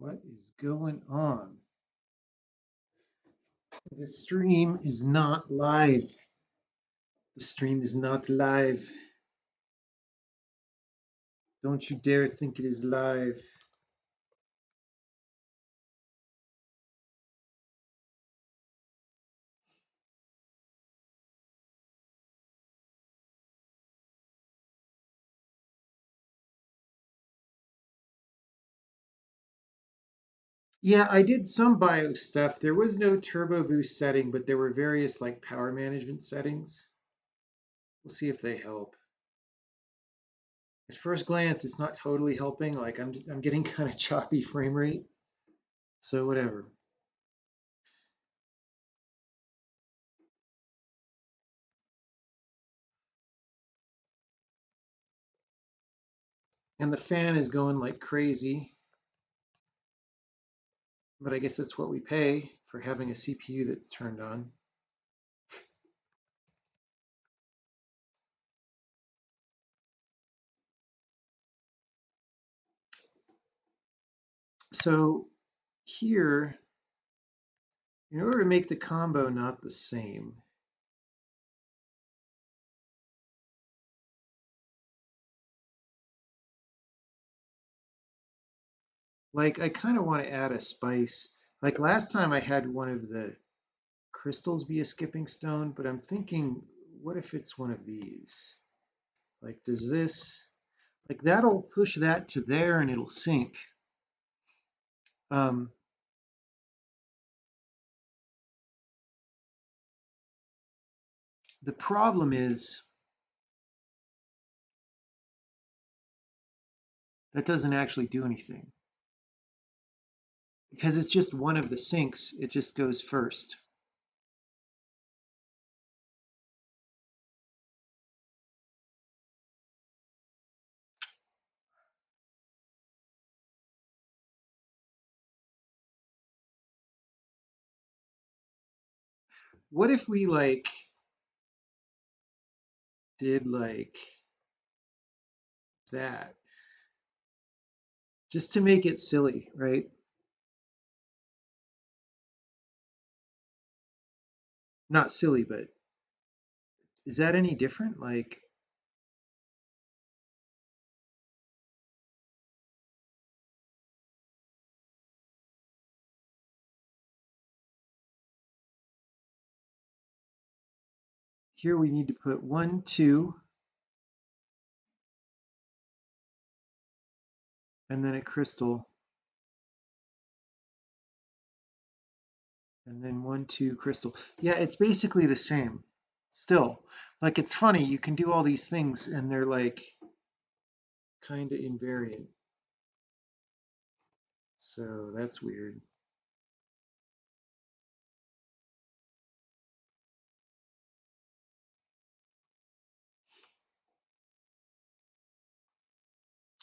What is going on? The stream is not live. The stream is not live. Don't you dare think it is live. Yeah, I did some bio stuff. There was no turbo boost setting, but there were various like power management settings. We'll see if they help. At first glance, it's not totally helping. Like I'm getting kind of choppy frame rate. So whatever. And the fan is going like crazy. But I guess that's what we pay for having a CPU that's turned on. So here, in order to make the combo not the same, like I kind of want to add a spice. Like last time I had one of the crystals be a skipping stone, but I'm thinking, what if it's one of these? Like, does this, like that'll push that to there and it'll sync. Um, the problem is that doesn't actually do anything because it's just one of the syncs. It just goes first. What if we like did like that just to make it silly, right? Not silly, but is that any different? Like, here we need to put 1, 2, and then a crystal, and then 1, 2 crystal. Yeah, it's basically the same still. Like, it's funny, you can do all these things and they're like kind of invariant. So that's weird.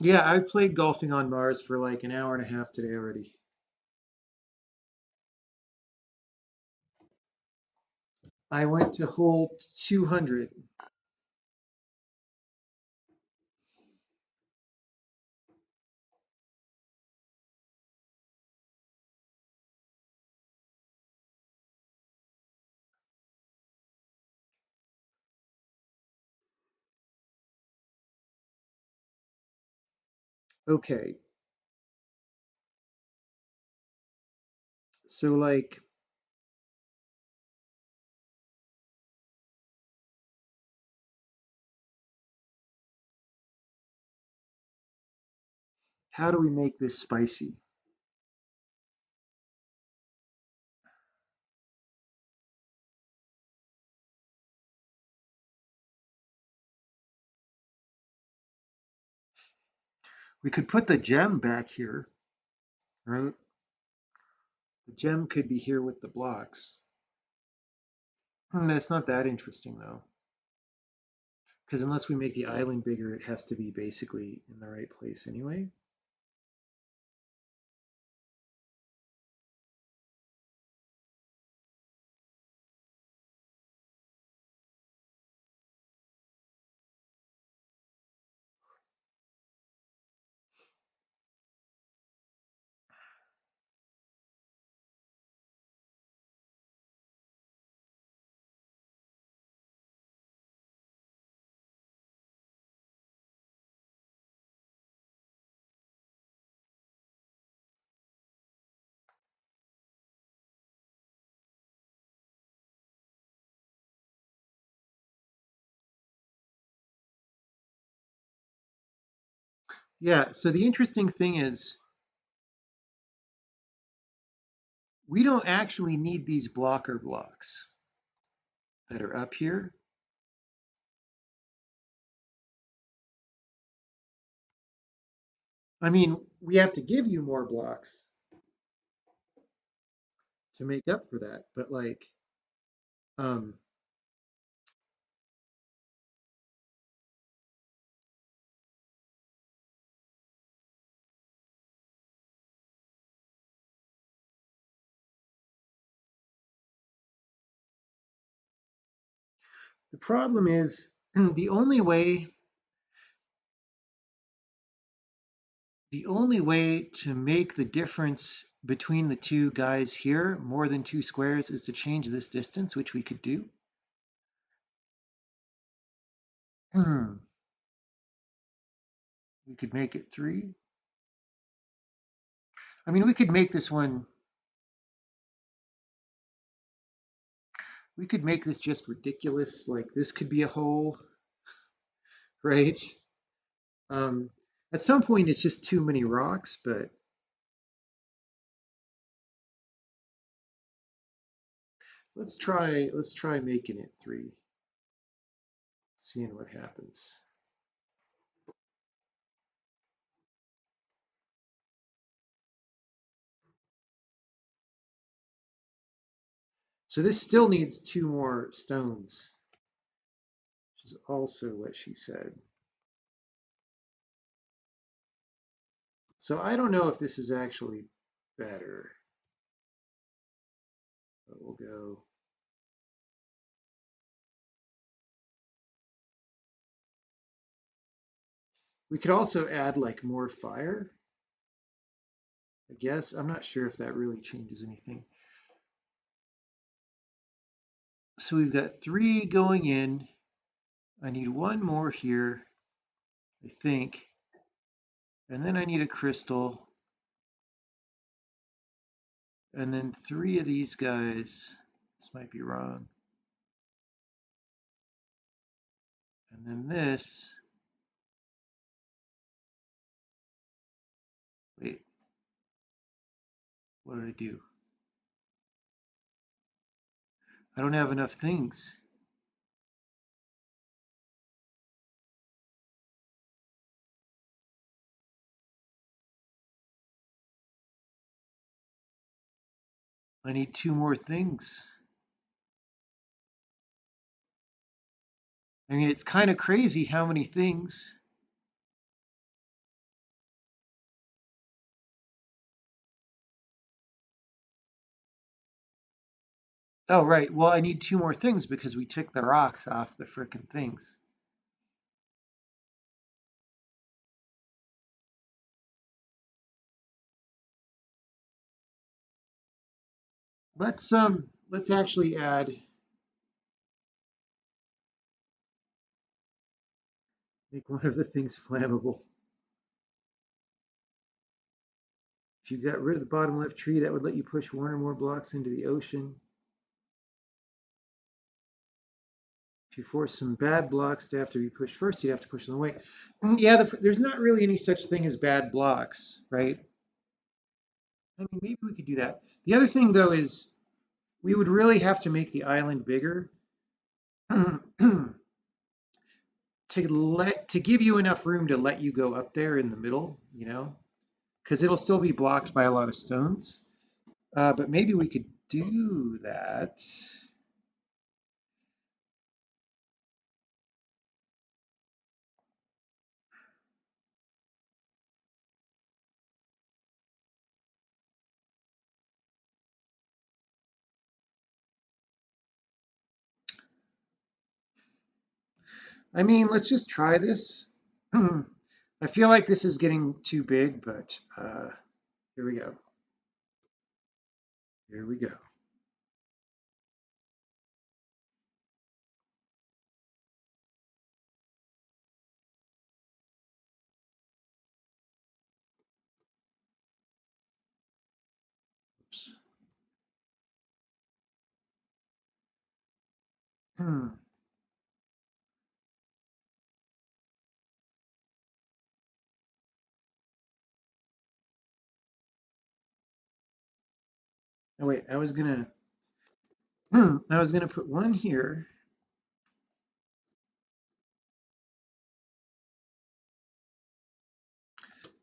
Yeah, I played Golfing on Mars for like an hour and a half today already. I went to hole 200. Okay, so like, how do we make this spicy? We could put the gem back here, right? The gem could be here with the blocks. That's not that interesting though, because unless we make the island bigger, it has to be basically in the right place anyway. Yeah, so the interesting thing is we don't actually need these blocker blocks that are up here. I mean, we have to give you more blocks to make up for that, but like, um, the problem is the only way to make the difference between the two guys here more than 2 squares is to change this distance, which we could do. We could make it 3. I mean, we could make this one, we could make this just ridiculous. Like this could be a hole, right? Um, at some point, it's just too many rocks, but let's try making it 3, seeing what happens. So this still needs 2 more stones, which is also what she said. So I don't know if this is actually better, but we'll go. We could also add like more fire, I guess. I'm not sure if that really changes anything. So we've got 3 going in. I need 1 more here, I think. And then I need a crystal. And then 3 of these guys. This might be wrong. And then this. Wait. What did I do? I don't have enough things. I need 2 more things. I mean, it's kind of crazy how many things. Oh, right. Well, I need 2 more things because we took the rocks off the frickin' things. Let's actually make one of the things flammable. If you got rid of the bottom left tree, that would let you push 1 or more blocks into the ocean. If you force some bad blocks to have to be pushed first, you'd have to push them away. Yeah, there's not really any such thing as bad blocks, right? I mean, maybe we could do that. The other thing, though, is we would really have to make the island bigger to to give you enough room to let you go up there in the middle, you know, because it'll still be blocked by a lot of stones. But maybe we could do that. I mean, let's just try this. I feel like this is getting too big, but here we go. Here we go. Oops. Hmm. Oh wait, I was gonna put one here.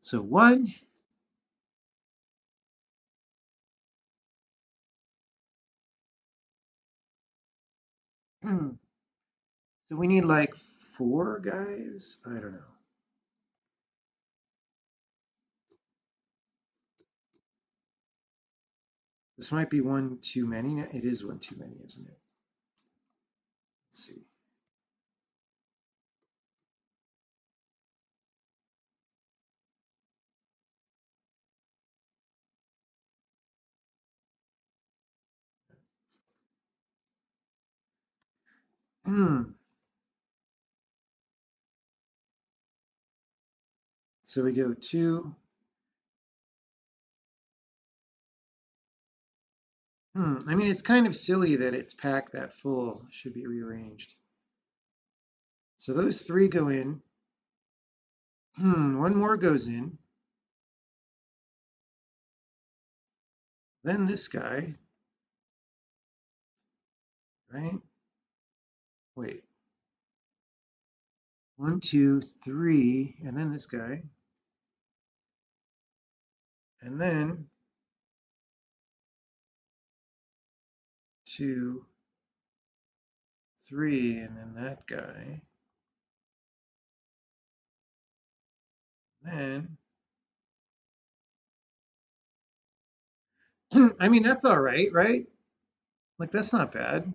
So one. Hmm. So we need like four guys. I don't know. This might be one too many. It is one too many, isn't it? Let's see. Hmm. So we go two. I mean, it's kind of silly that it's packed that full. It should be rearranged. So those three go in. One more goes in. Then this guy, right? Wait. One, two, three, and then this guy. And then two, three, and then that guy. Then, I mean, that's all right, right? Like, that's not bad.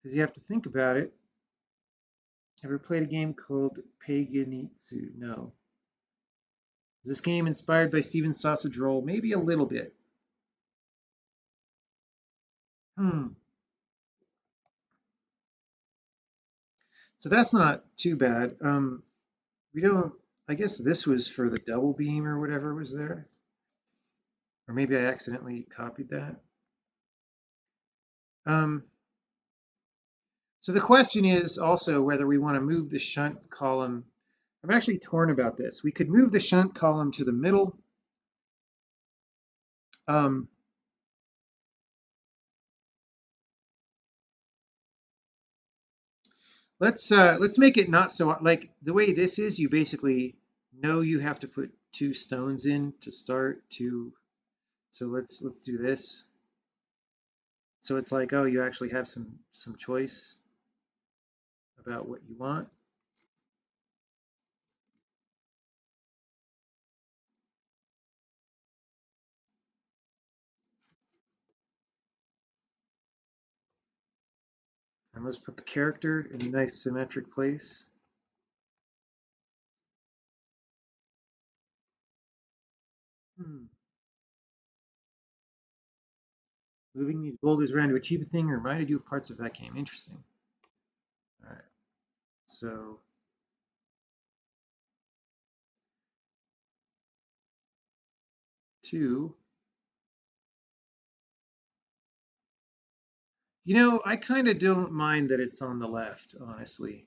Because you have to think about it. Ever played a game called Paganitsu? No. Is this game inspired by Steven's Sausage Roll? Maybe a little bit. Hmm. So that's not too bad. We don't, I guess this was for the double beam or whatever was there. Or maybe I accidentally copied that. Um, so the question is also whether we want to move the shunt column. I'm actually torn about this. We could move the shunt column to the middle. Um, let's make it not so like the way this is. You basically know you have to put two stones in to start to. So let's do this. So it's like, oh, you actually have some choice about what you want. And let's put the character in a nice symmetric place. Moving these boulders around to achieve a thing or reminded you of parts of that game. Interesting. All right. So two. You know, I kind of don't mind that it's on the left, honestly.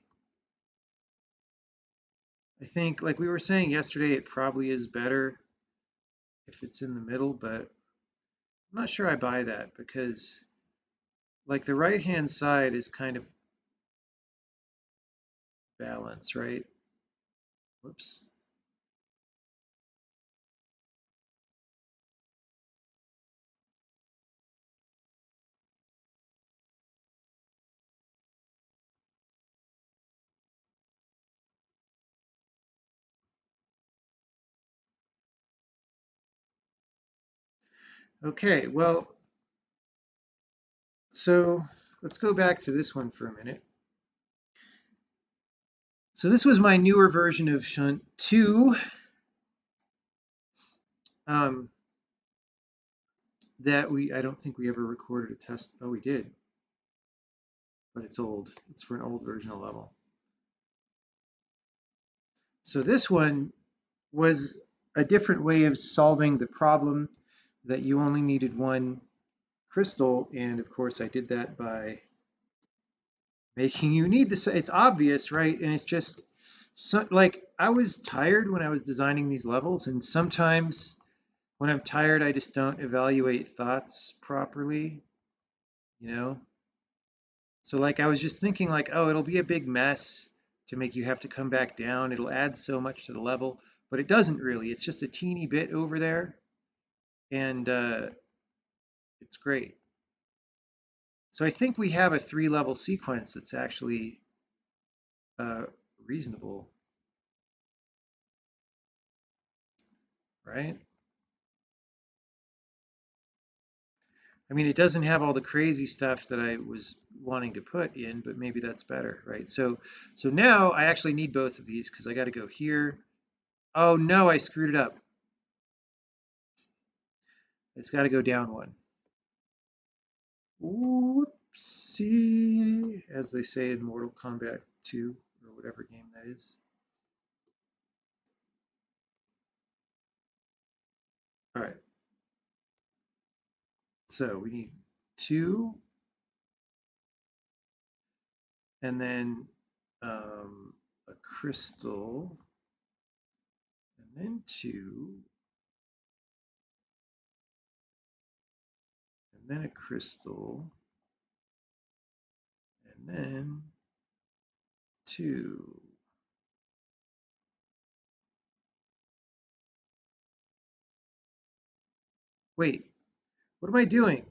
I think, like we were saying yesterday, it probably is better if it's in the middle, but I'm not sure I buy that because, like, the right-hand side is kind of balance, right? Whoops. Okay, well, so let's go back to this one for a minute. So this was my newer version of Shunt 2 that I don't think we ever recorded a test. Oh, we did, but it's old. It's for an old version of level. So this one was a different way of solving the problem that you only needed one crystal. And of course, I did that by making you need this. It's obvious, right? And it's just like I was tired when I was designing these levels, and sometimes when I'm tired, I just don't evaluate thoughts properly, you know? So like I was just thinking like, oh, it'll be a big mess to make you have to come back down. It'll add so much to the level, but it doesn't really. It's just a teeny bit over there, and it's great. So I think we have a 3-level sequence that's actually uh, reasonable, right? I mean, it doesn't have all the crazy stuff that I was wanting to put in, but maybe that's better, right? So now I actually need both of these because I got to go here. Oh no, I screwed it up. It's got to go down one. Whoopsie, as they say in Mortal Kombat 2 or whatever game that is. All right. So we need 2 and then a crystal and then 2 and then a crystal and then 2. Wait, what am I doing?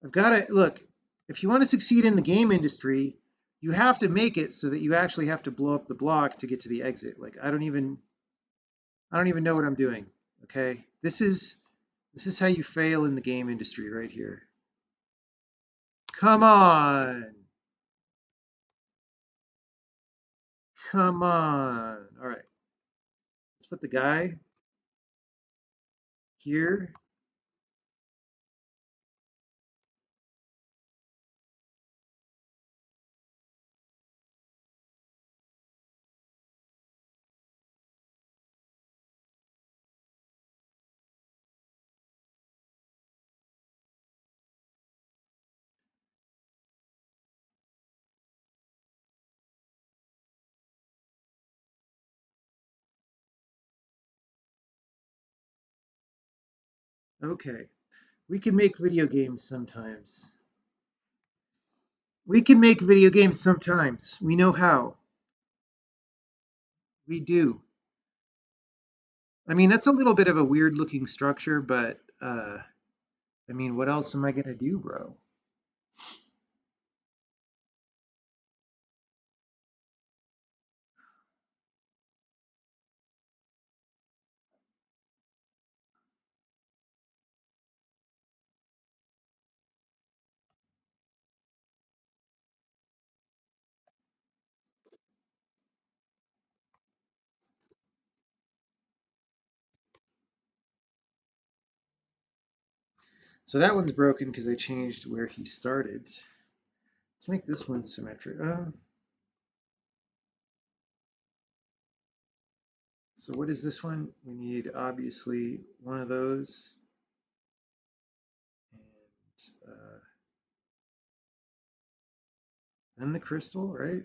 I've got to look. If you want to succeed in the game industry, you have to make it so that you actually have to blow up the block to get to the exit. Like I don't even know what I'm doing. Okay, this is how you fail in the game industry right here. Come on, come on. All right, let's put the guy here. Okay, we can make video games sometimes. We can make video games sometimes. We know how. We do. I mean, that's a little bit of a weird looking structure, but I mean, what else am I gonna do, bro? So that one's broken because I changed where he started. Let's make this one symmetric. So what is this one? We need obviously one of those. And then the crystal, right?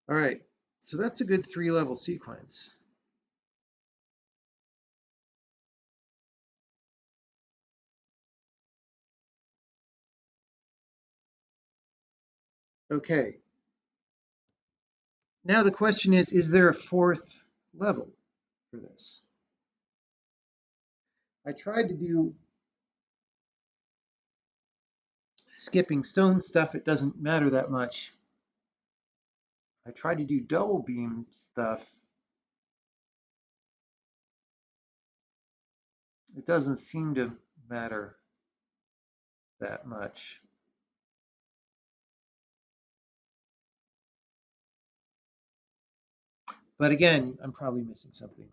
All right. So that's a good 3-level sequence. Okay. Now the question is there a fourth level for this? I tried to do skipping stone stuff. It doesn't matter that much. I tried to do double beam stuff. It doesn't seem to matter that much. But again, I'm probably missing something.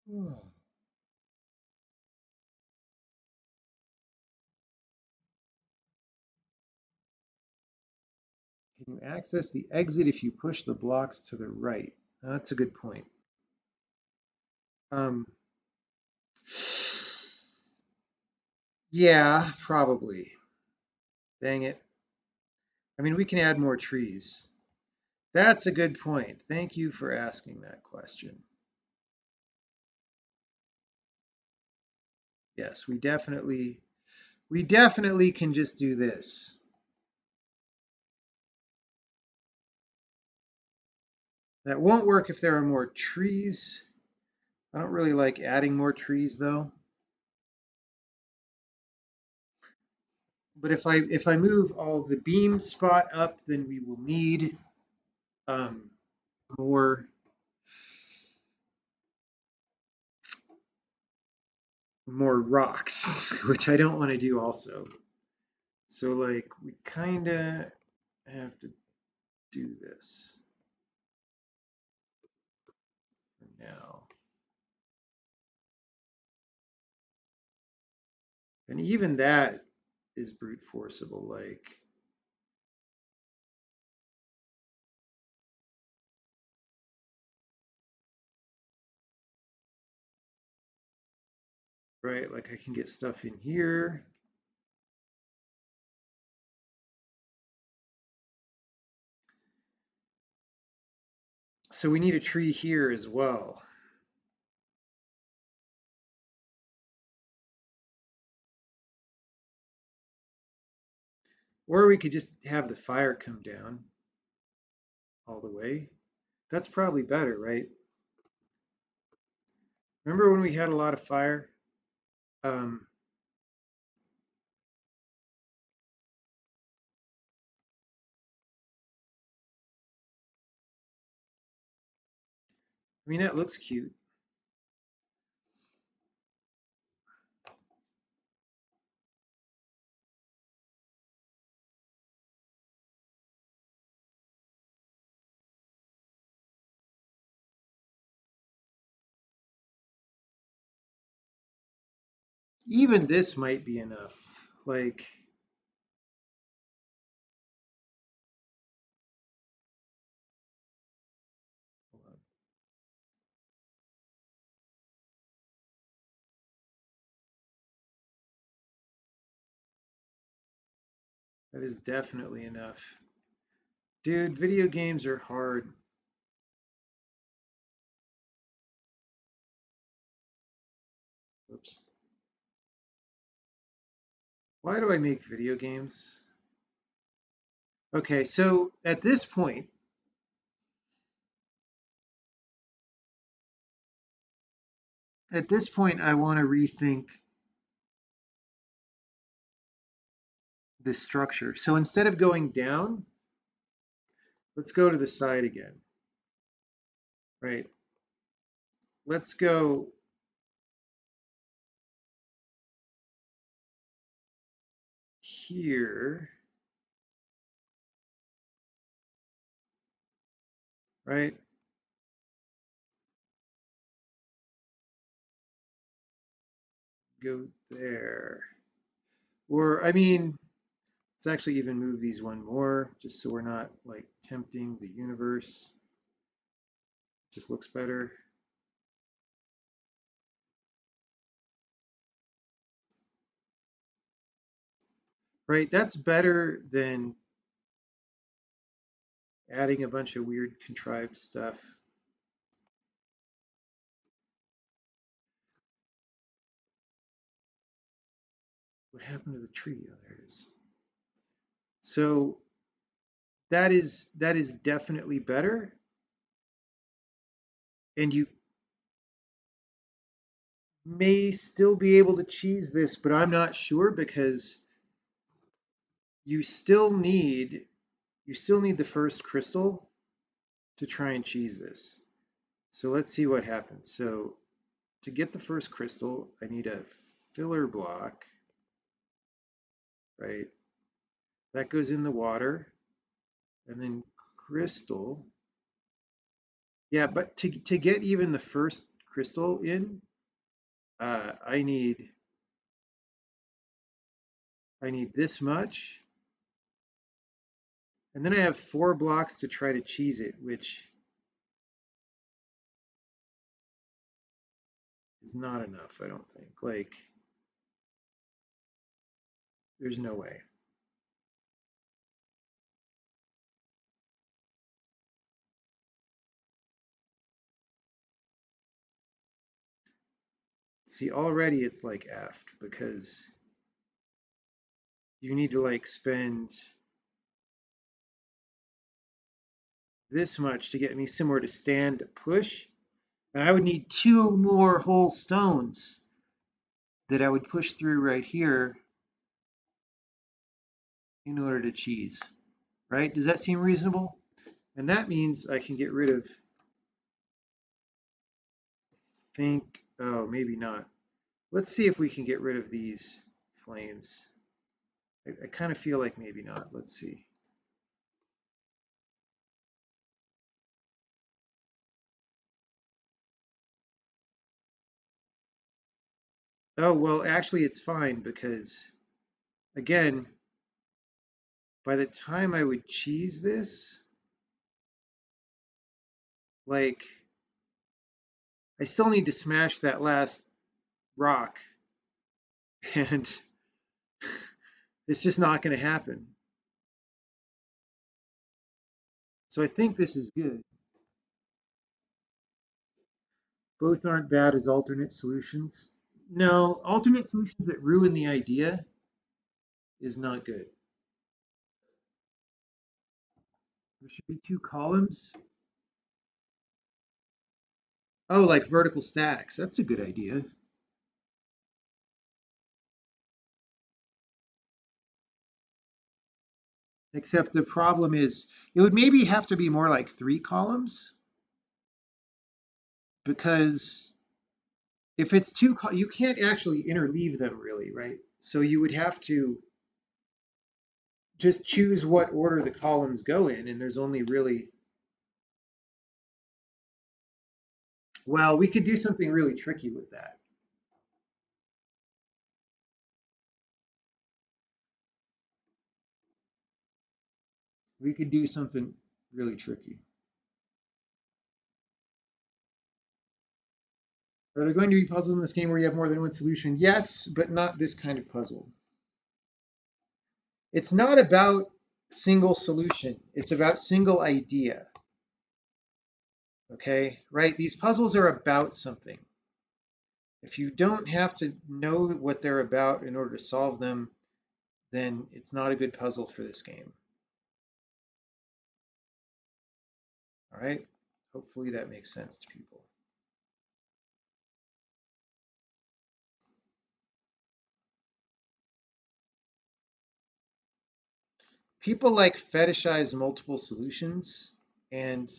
Can you access the exit if you push the blocks to the right? Now, that's a good point. Um, yeah, probably. Dang it. I mean, we can add more trees. That's a good point. Thank you for asking that question. Yes, we definitely can just do this. That won't work if there are more trees. I don't really like adding more trees though. But if I move all the beam spot up, then we will need um, more rocks, which I don't want to do also. So like we kind of have to do this for now. And even that is brute forceable, like right, like I can get stuff in here. So we need a tree here as well. Or we could just have the fire come down all the way. That's probably better, right? Remember when we had a lot of fire? Um, I mean, that looks cute. Even this might be enough. Like, hold on. That is definitely enough. Dude, video games are hard. Whoops. Why do I make video games? Okay, so at this point, I want to rethink the structure. So instead of going down, let's go to the side again, right? Let's go here, right? Go there. Or, I mean, let's actually even move these one more, just so we're not like tempting the universe. It just looks better. Right, that's better than adding a bunch of weird contrived stuff. happened to the tree? Oh, there it is. So that is definitely better. And you may still be able to cheese this, but I'm not sure because you still need the first crystal to try and cheese this. So let's see what happens. So to get the first crystal, I need a filler block, right? That goes in the water, and then crystal. Yeah, but to get even the first crystal in, I need this much, and then I have 4 blocks to try to cheese it, which is not enough, I don't think. Like, there's no way. See, already it's like effed because you need to like spend this much to get me somewhere to stand to push. And I would need 2 more whole stones that I would push through right here in order to cheese, right? Does that seem reasonable? And that means I can get rid of, oh, maybe not. Let's see if we can get rid of these flames. I kind of feel like maybe not. Let's see. Oh, well, actually, it's fine because, again, by the time I would cheese this, like, I still need to smash that last rock, and it's just not going to happen. So I think this is good. Both aren't bad as alternate solutions. No, alternate solutions that ruin the idea is not good. There should be 2 columns. Oh, like vertical stacks. That's a good idea. Except the problem is it would maybe have to be more like 3 columns because if it's 2, you can't actually interleave them really, right? So you would have to just choose what order the columns go in, and there's only really, well, we could do something really tricky with that. We could do something really tricky. Are there going to be puzzles in this game where you have more than one solution? Yes, but not this kind of puzzle. It's not about single solution. It's about single idea. Okay, right? These puzzles are about something. If you don't have to know what they're about in order to solve them, then it's not a good puzzle for this game. All right? Hopefully that makes sense to people. People like fetishize multiple solutions, and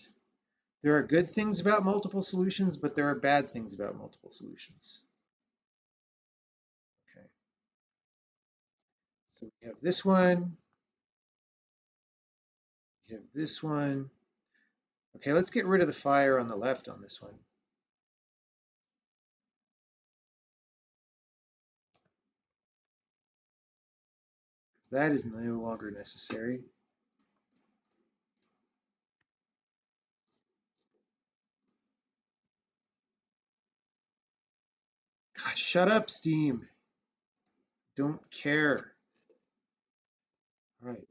there are good things about multiple solutions, but there are bad things about multiple solutions. Okay. So we have this one. We have this one. Okay, let's get rid of the fire on the left on this one. That is no longer necessary. God, shut up, Steam. Don't care. All right.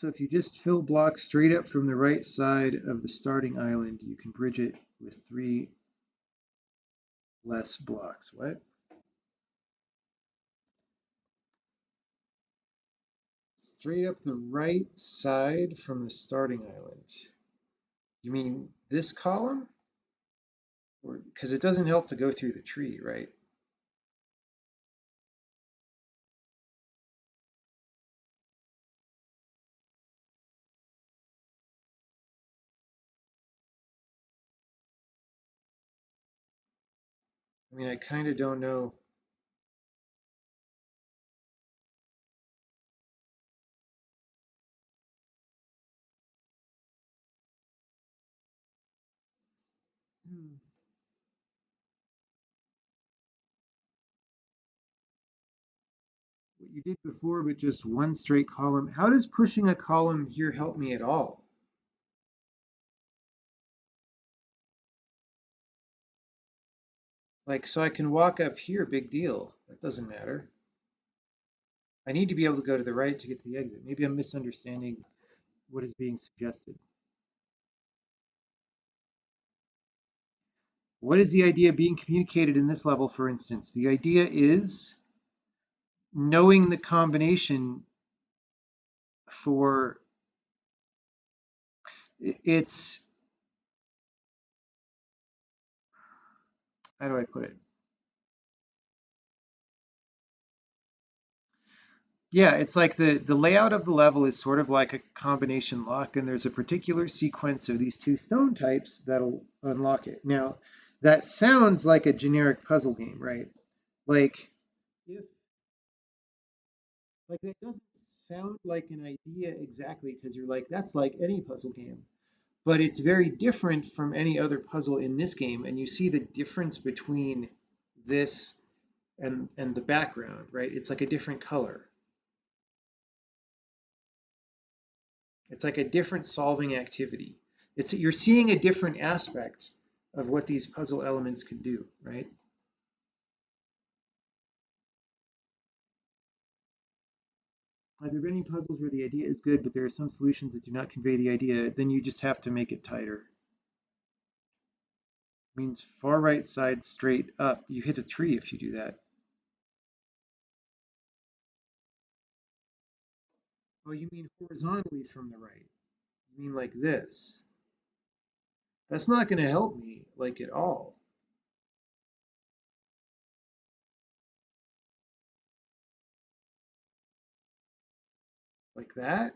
So if you just fill blocks straight up from the right side of the starting island, you can bridge it with 3 less blocks. What? Straight up the right side from the starting island. You mean this column? Because it doesn't help to go through the tree, right? I mean, I kind of don't know. Hmm. What you did before, but just one straight column. How does pushing a column here help me at all? Like, so I can walk up here, big deal. That doesn't matter. I need to be able to go to the right to get to the exit. Maybe I'm misunderstanding what is being suggested. What is the idea being communicated in this level, for instance? The idea is knowing the combination for it's, how do I put it? Yeah, it's like the layout of the level is sort of like a combination lock, and there's a particular sequence of these 2 stone types that'll unlock it. Now, that sounds like a generic puzzle game, right? Like, if like that doesn't sound like an idea exactly because you're like, that's like any puzzle game. But it's very different from any other puzzle in this game, and you see the difference between this and the background, right? It's like a different color. It's like a different solving activity. It's you're seeing a different aspect of what these puzzle elements can do, right? Have there been any puzzles where the idea is good, but there are some solutions that do not convey the idea? Then you just have to make it tighter. Means far right side straight up. You hit a tree if you do that. Oh, you mean horizontally from the right? You mean like this? That's not going to help me like at all. Like that?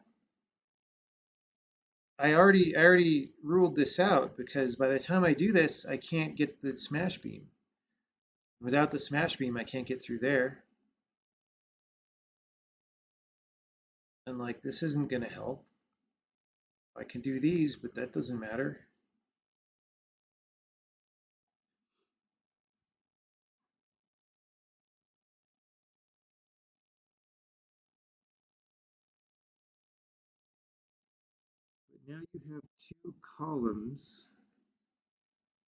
I already ruled this out because by the time I do this, I can't get the smash beam. Without the smash beam, I can't get through there. And like this isn't going to help. I can do these, but that doesn't matter. But now you have 2 columns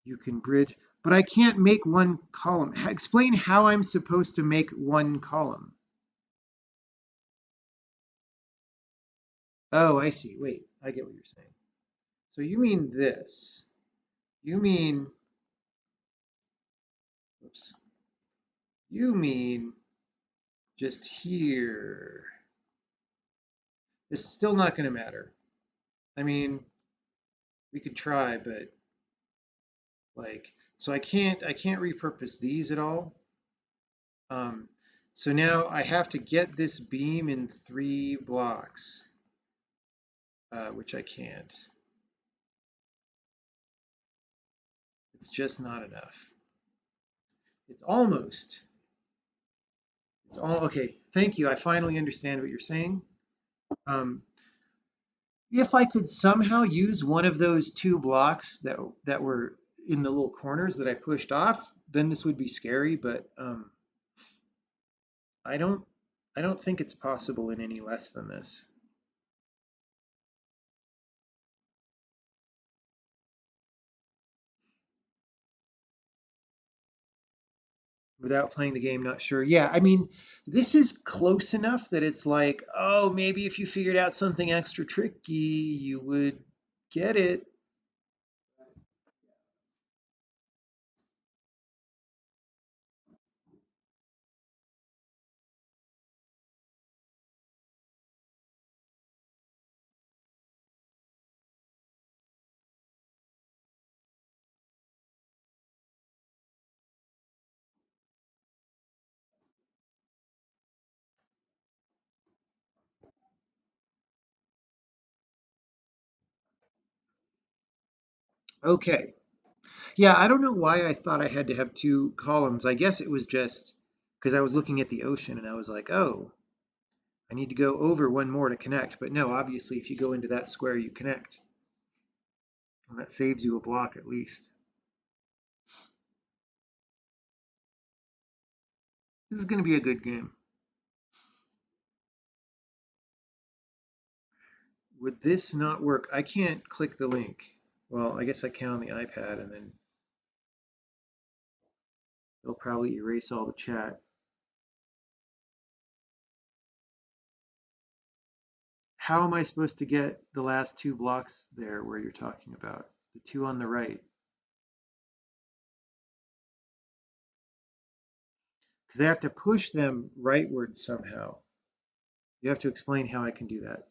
you can bridge, but I can't make one column. Explain how I'm supposed to make one column. Oh, I see. Wait, I get what you're saying. So you mean this. You mean, oops. You mean just here. It's still not going to matter. I mean, we could try, but like, so I can't repurpose these at all. Um, so now I have to get this beam in 3 blocks, which I can't. It's just not enough. It's almost. It's all okay. Thank you. I finally understand what you're saying. Um, if I could somehow use one of those 2 blocks that were in the little corners that I pushed off, then this would be scary. But I don't. I don't think it's possible in any less than this. Without playing the game, not sure. Yeah, I mean, this is close enough that it's like, oh, maybe if you figured out something extra tricky, you would get it. Okay. Yeah, I don't know why I thought I had to have two columns. I guess it was just because I was looking at the ocean and I was like, oh, I need to go over one more to connect. But no, obviously, if you go into that square, you connect. And that saves you a block at least. This is going to be a good game. Would this not work? I can't click the link. Well, I guess I can on the iPad and then it'll probably erase all the chat. How am I supposed to get the last two blocks there where you're talking about? The two on the right? Because I have to push them rightward somehow. You have to explain how I can do that.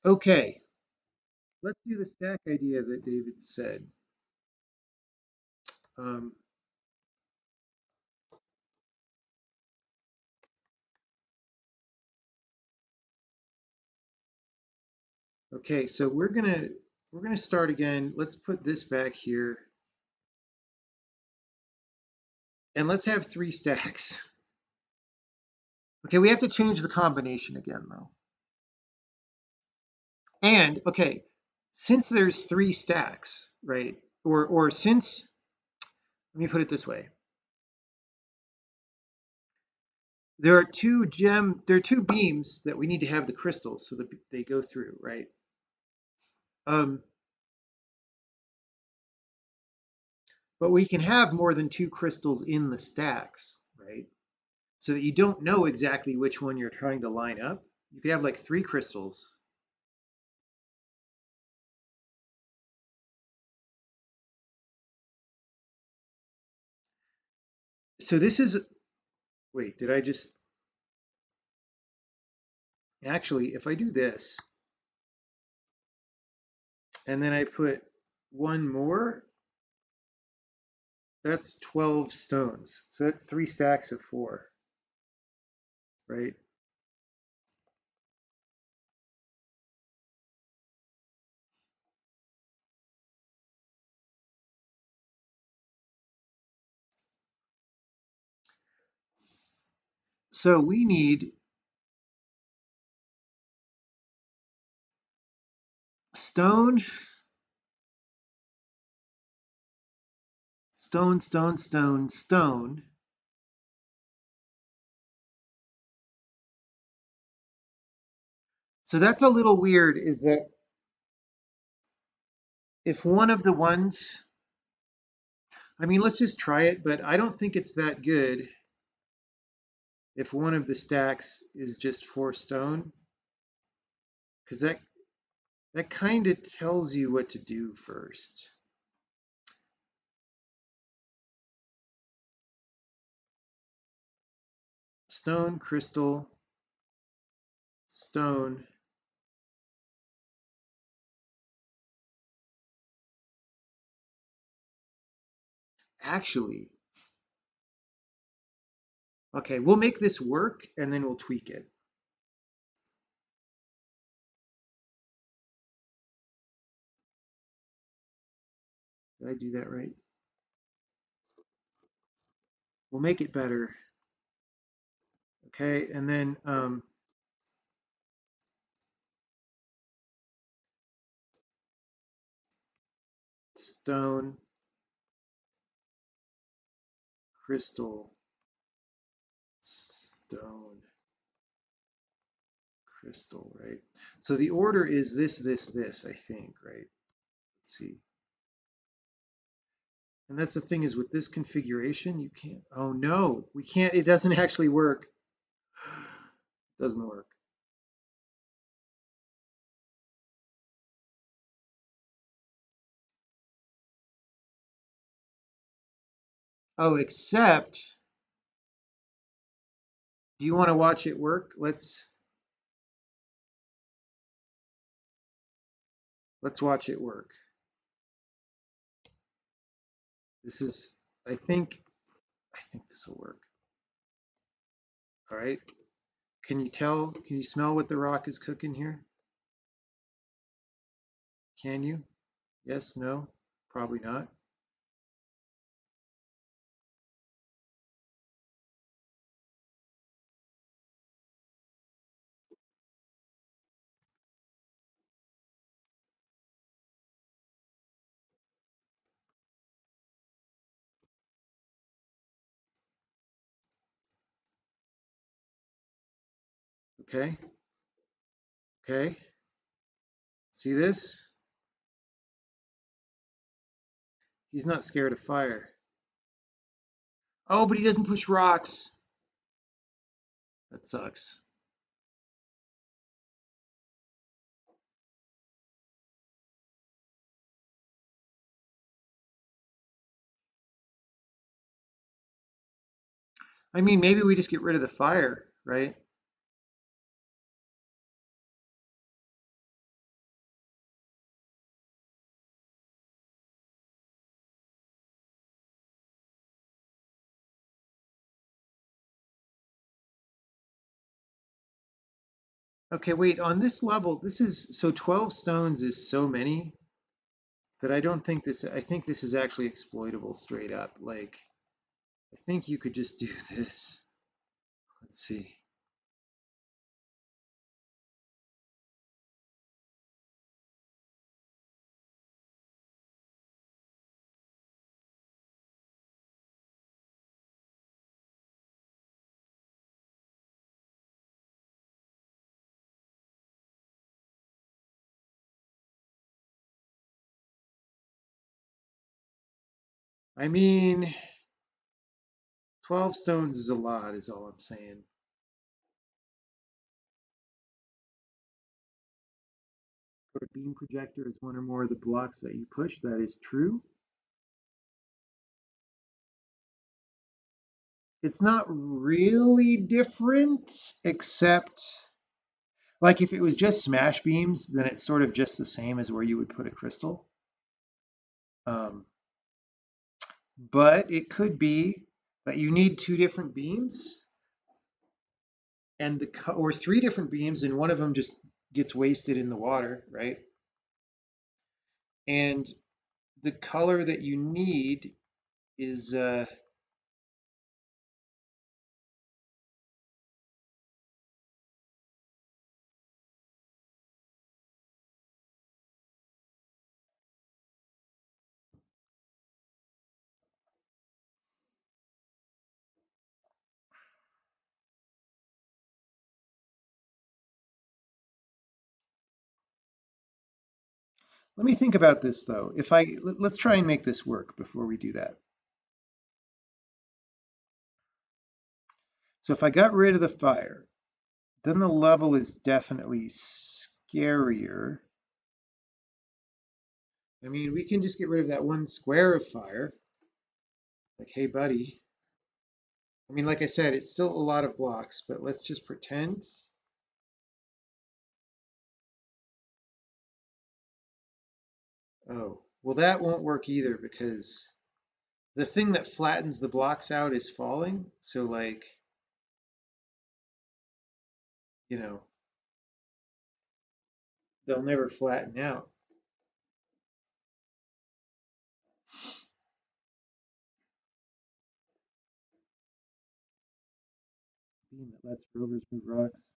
Okay, let's do the stack idea that David said. Um, okay, so we're gonna start again. Let's put this back here, and let's have three stacks. Okay, we have to change the combination again though. And okay, since there's three stacks, right? Or since, let me put it this way. There are two beams that we need to have the crystals so that they go through, right? Um, but we can have more than two crystals in the stacks, right? So that you don't know exactly which one you're trying to line up. You could have like three crystals. So this is, wait, did I just, actually, if I do this, and then I put one more, that's 12 stones. So that's three stacks of four, right? So we need stone, stone, stone, stone, stone. So that's a little weird, is that if one of the ones, I mean, let's just try it, but I don't think it's that good if one of the stacks is just four stone, because that kind of tells you what to do first. Stone, crystal, stone. Actually, okay, we'll make this work and then we'll tweak it. Did I do that right? We'll make it better. Okay, and then stone, crystal, stone, crystal, right? So the order is this, I think, right? Let's see. And that's the thing is with this configuration, you can't, oh no, we can't, it doesn't actually work. It doesn't work. Oh, except, do you want to watch it work? Let's watch it work. This is, I think this will work. All right. Can you smell what the rock is cooking here? Can you? Yes, no, probably not. Okay. Okay. See this? He's not scared of fire. Oh, but he doesn't push rocks. That sucks. I mean, maybe we just get rid of the fire, right? Okay, wait, on this level, this is, so 12 stones is so many that I don't think this, I think this is actually exploitable straight up. Like, I think you could just do this. Let's see. I mean, 12 stones is a lot, is all I'm saying. Put a beam projector as one or more of the blocks that you push. That is true. It's not really different, except like if it was just smash beams, then it's sort of just the same as where you would put a crystal. Um, but it could be that you need two different beams and or three different beams and one of them just gets wasted in the water, right? And the color that you need is let me think about this though. If let's try and make this work before we do that. So if I got rid of the fire, then the level is definitely scarier. I mean, we can just get rid of that one square of fire. Like, hey, buddy. I mean, like I said, it's still a lot of blocks, but let's just pretend. Oh, well, that won't work either because the thing that flattens the blocks out is falling. So, like, you know, they'll never flatten out. Beam that lets rovers move rocks.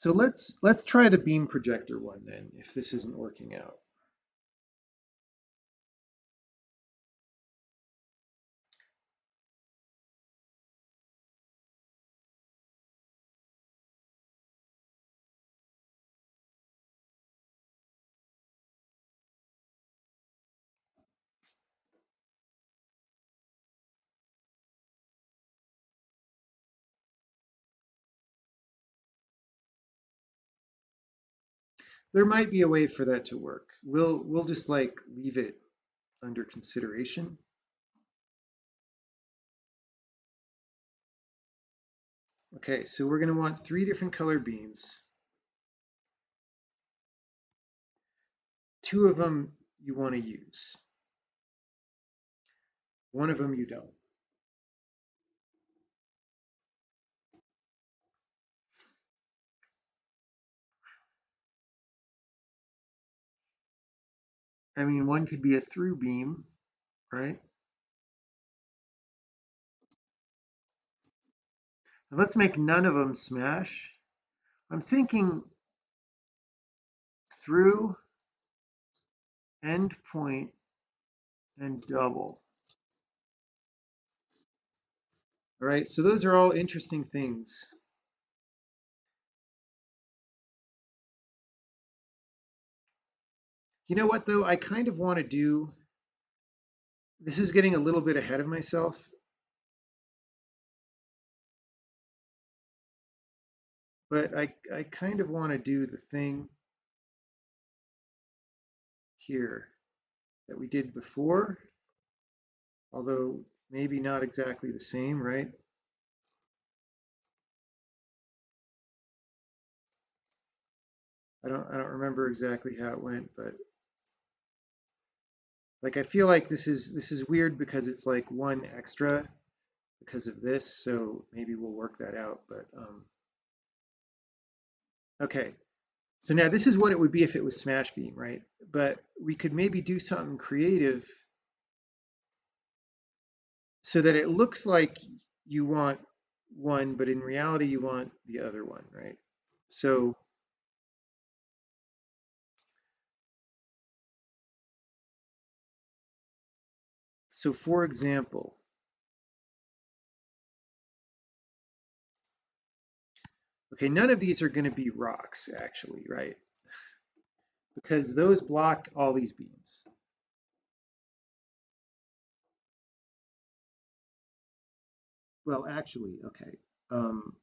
So let's try the beam projector one then, if this isn't working out. There might be a way for that to work. We'll just like leave it under consideration. Okay, so we're going to want 3 different color beams. 2 of them you want to use. 1 of them you don't. I mean, one could be a through beam, right? Now let's make none of them smash. I'm thinking through, end point, and double. All right, so those are all interesting things. You know what, though? I kind of want to do, this is getting a little bit ahead of myself, but I kind of want to do the thing here that we did before, although maybe not exactly the same, right? I don't remember exactly how it went, but like I feel like this is weird because it's like 1 extra because of this, so maybe we'll work that out, but okay. So now this is what it would be if it was smash beam, right? But we could maybe do something creative so that it looks like you want one, but in reality you want the other one, right? So for example, okay, none of these are going to be rocks actually, right? Because those block all these beams. Well, actually, okay. Um,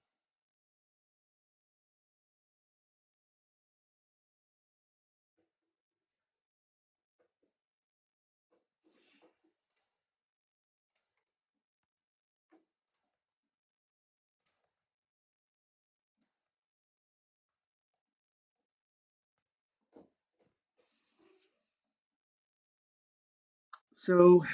so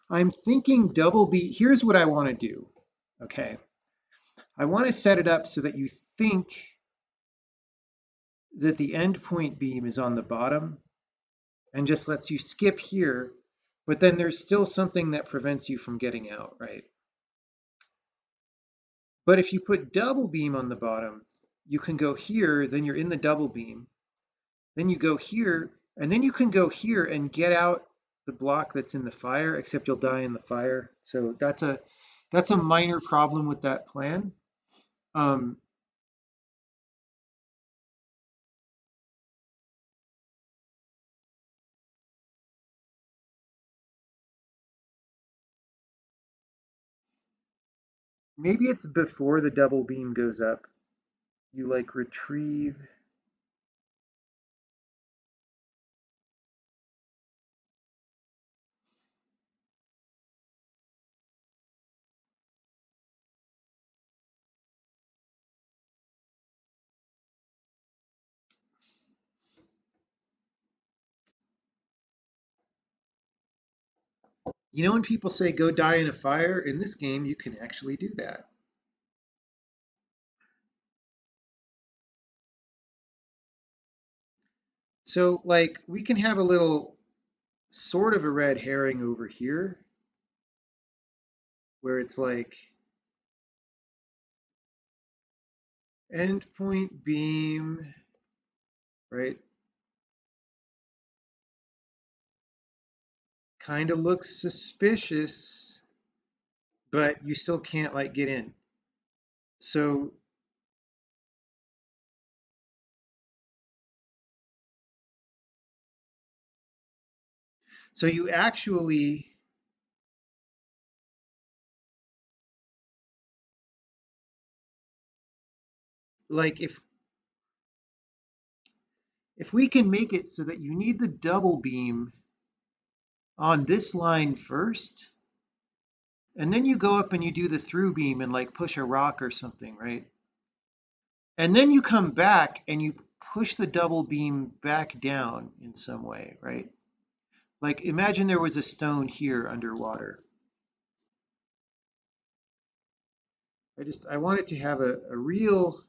I'm thinking double B. Here's what I want to do. Okay. I want to set it up so that you think that the endpoint beam is on the bottom and just lets you skip here, but then there's still something that prevents you from getting out, right? But if you put double beam on the bottom, you can go here, then you're in the double beam, then you go here, and then you can go here and get out the block that's in the fire, except you'll die in the fire. So that's a minor problem with that plan. Um, Maybe it's before the double beam goes up. You like retrieve. You know when people say go die in a fire, in this game you can actually do that. So like we can have a little sort of a red herring over here where it's like endpoint beam, right? Kind of looks suspicious, but you still can't like get in. So you actually like if we can make it so that you need the double beam on this line first, and then you go up and you do the through beam and like push a rock or something, right? And then you come back and you push the double beam back down in some way, right? Like imagine there was a stone here underwater. I want it to have a real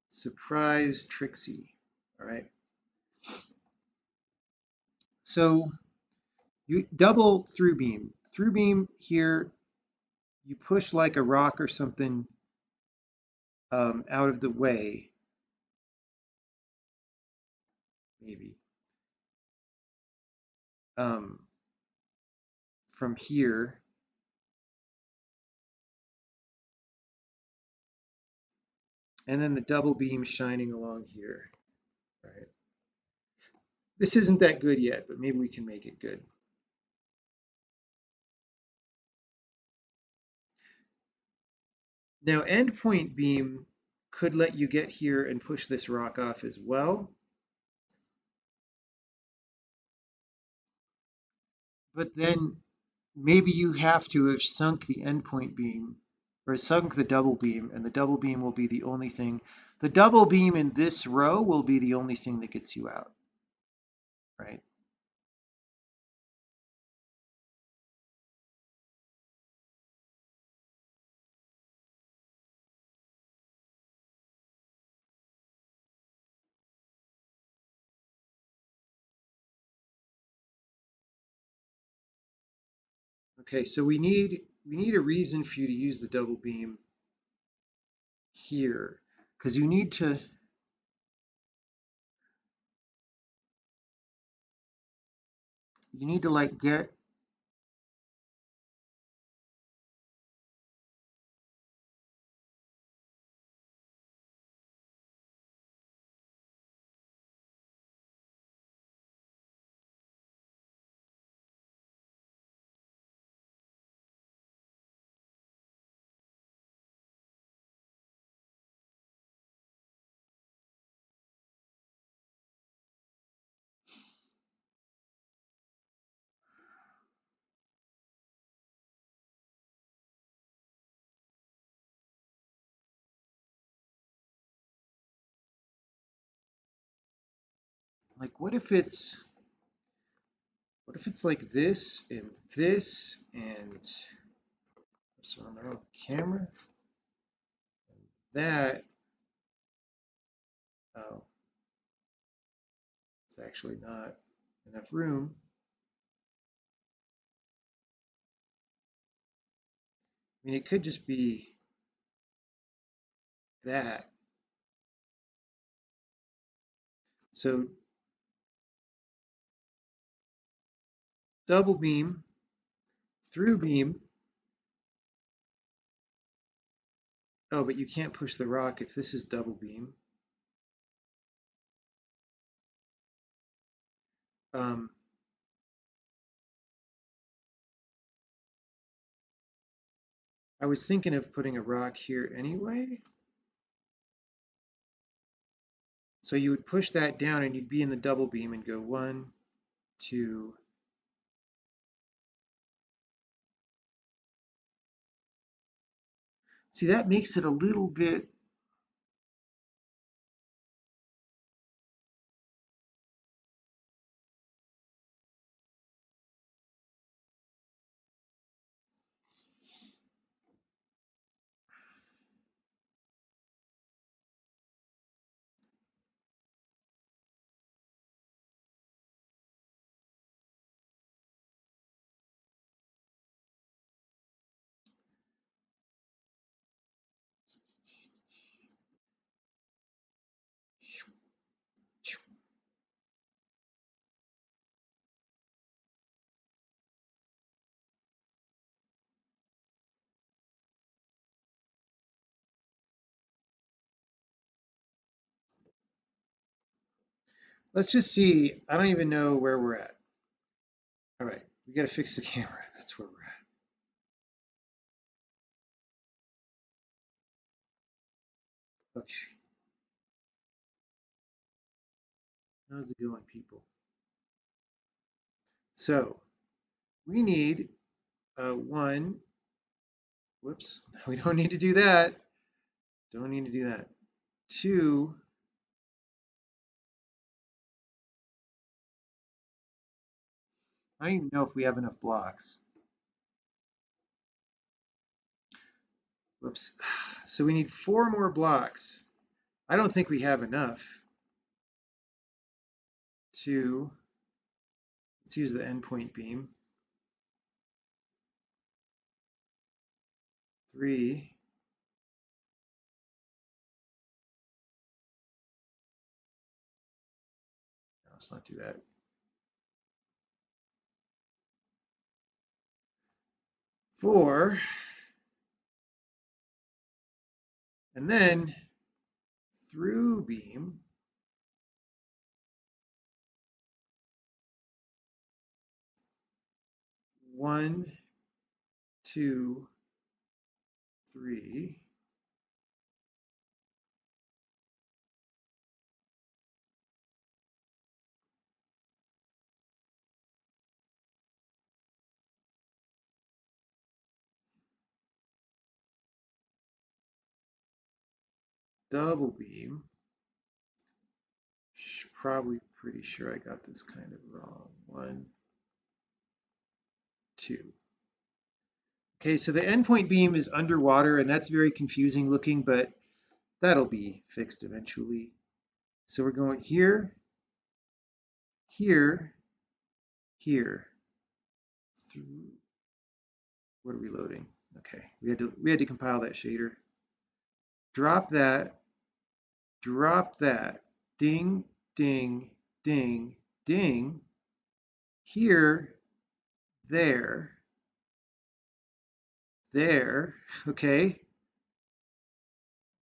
surprise Trixie. All right. So you double through beam. Through beam here, you push like a rock or something out of the way, maybe. Um, from here. And then the double beam shining along here. All right. This isn't that good yet, but maybe we can make it good. Now, endpoint beam could let you get here and push this rock off as well. But then maybe you have to have sunk the endpoint beam or sunk the double beam, and the double beam will be the only thing. The double beam in this row will be the only thing that gets you out, right? Okay, so we need a reason for you to use the double beam here, because you need to like get like what if it's like this and so on the wrong camera that oh it's actually not enough room. I mean, it could just be that. So double beam, through beam. Oh, but you can't push the rock if this is double beam. Um, I was thinking of putting a rock here anyway. So you would push that down and you'd be in the double beam and go 1, 2. See, that makes it a little bit. Let's just see. I don't even know where we're at. All right, we got to fix the camera. That's where we're at. Okay, how's it going, people? So we need one. Whoops, we don't need to do that. Don't need to do that. Two. I don't even know if we have enough blocks. Whoops. So we need four more blocks. I don't think we have enough. Two. Let's use the endpoint beam. Three. No, let's not do that. Four. And then through beam. One, two, three. Double beam. Probably pretty sure I got this kind of wrong. One, two. Okay, so the endpoint beam is underwater, and that's very confusing looking, but that'll be fixed eventually. So we're going here, here, here. Through. What are we loading? Okay, we had to compile that shader. Drop that, drop that. Ding, ding, ding, ding. Here, there, there. Okay,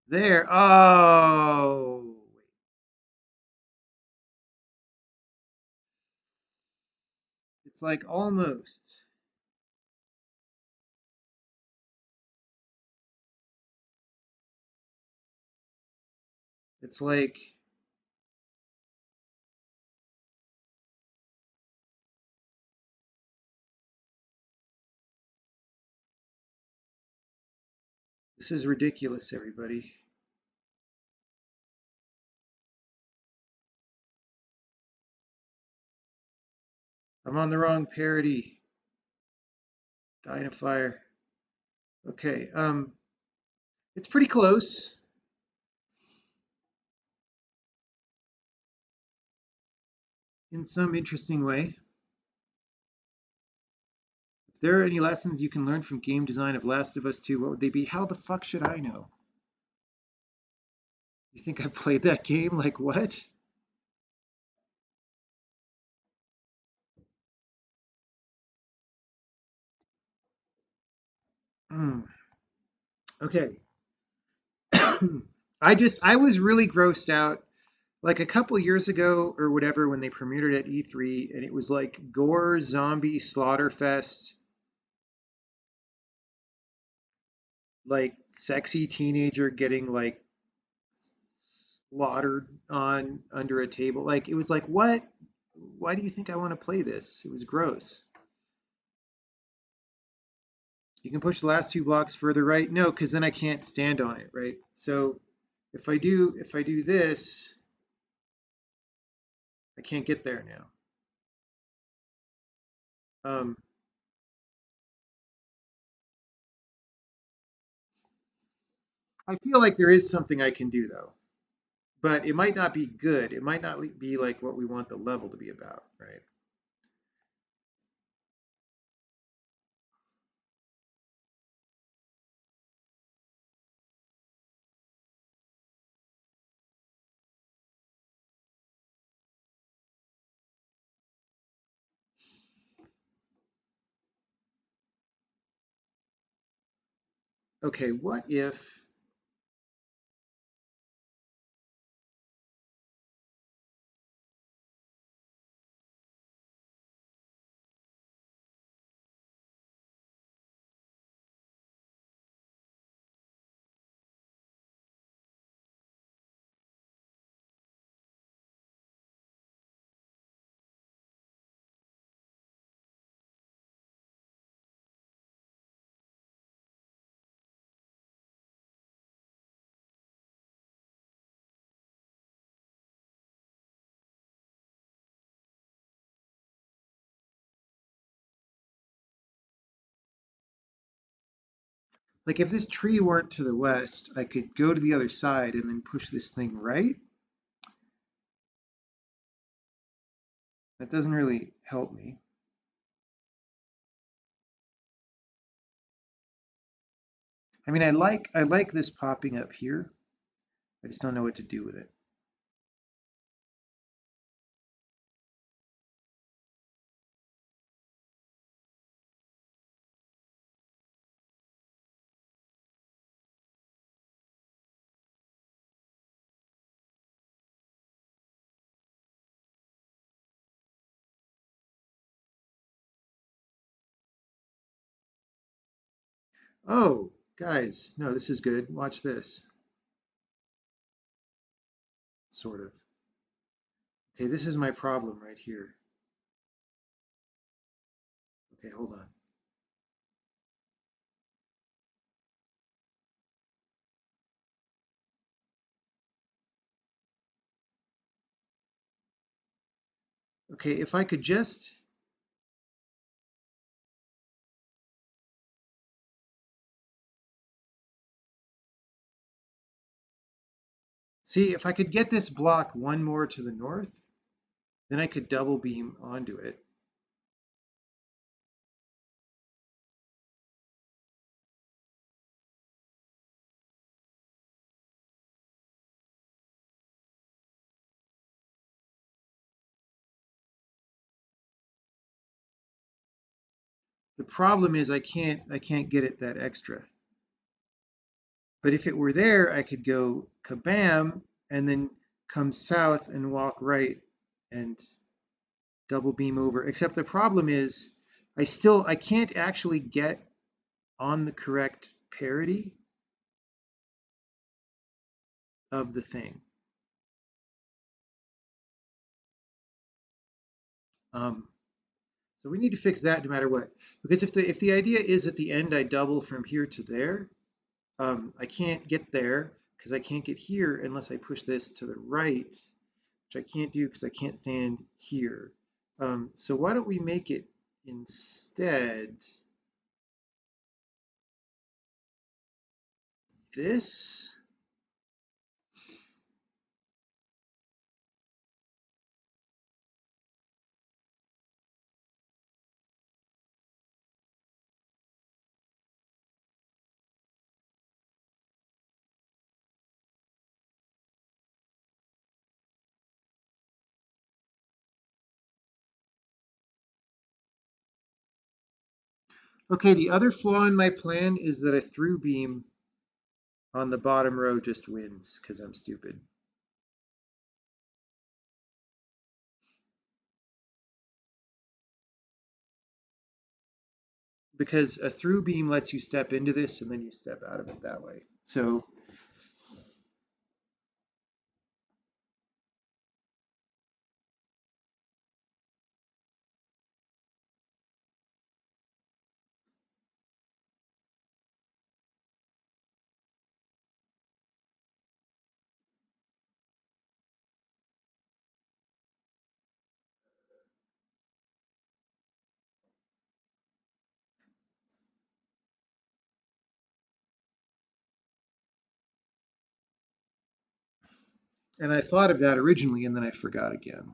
there. Oh, it's like almost. It's like this is ridiculous, everybody. I'm on the wrong parody. Dying of fire. Okay, it's pretty close in some interesting way. If there are any lessons you can learn from game design of Last of Us 2, what would they be? How the fuck should I know? You think I played that game? Like what? Mm, okay. I was really grossed out like a couple years ago or whatever when they premiered it at E3 and it was like gore zombie slaughter fest, like sexy teenager getting like slaughtered on under a table. Like it was like what? Why do you think I want to play this? It was gross. You can push the last two blocks further right. No, because then I can't stand on it, right? So if I do this, I can't get there now. Um, I feel like there is something I can do though, but it might not be good. It might not be like what we want the level to be about, right? Okay, what if Like if this tree weren't to the west, I could go to the other side and then push this thing right. That doesn't really help me. I mean, I like this popping up here. I just don't know what to do with it. Oh, guys, no, this is good. Watch this. Sort of. Okay, this is my problem right here. Okay, hold on. Okay, if I could just see if I could get this block one more to the north, then I could double beam onto it. The problem is I can't get it that extra. But if it were there, I could go kabam and then come south and walk right and double beam over. Except the problem is I can't actually get on the correct parity of the thing. Um, so we need to fix that no matter what. Because if the idea is at the end I double from here to there, I can't get there because I can't get here unless I push this to the right, which I can't do because I can't stand here. So why don't we make it instead this? Okay, the other flaw in my plan is that a through beam on the bottom row just wins because I'm stupid. Because a through beam lets you step into this and then you step out of it that way. So, and I thought of that originally and then I forgot again.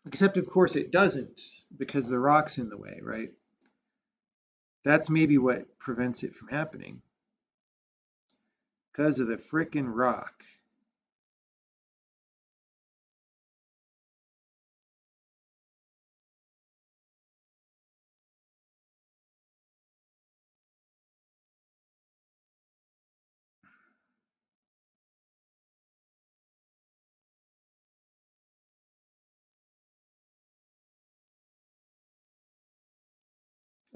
Except, of course, it doesn't because the rock's in the way, right? That's maybe what prevents it from happening because of the frickin' rock.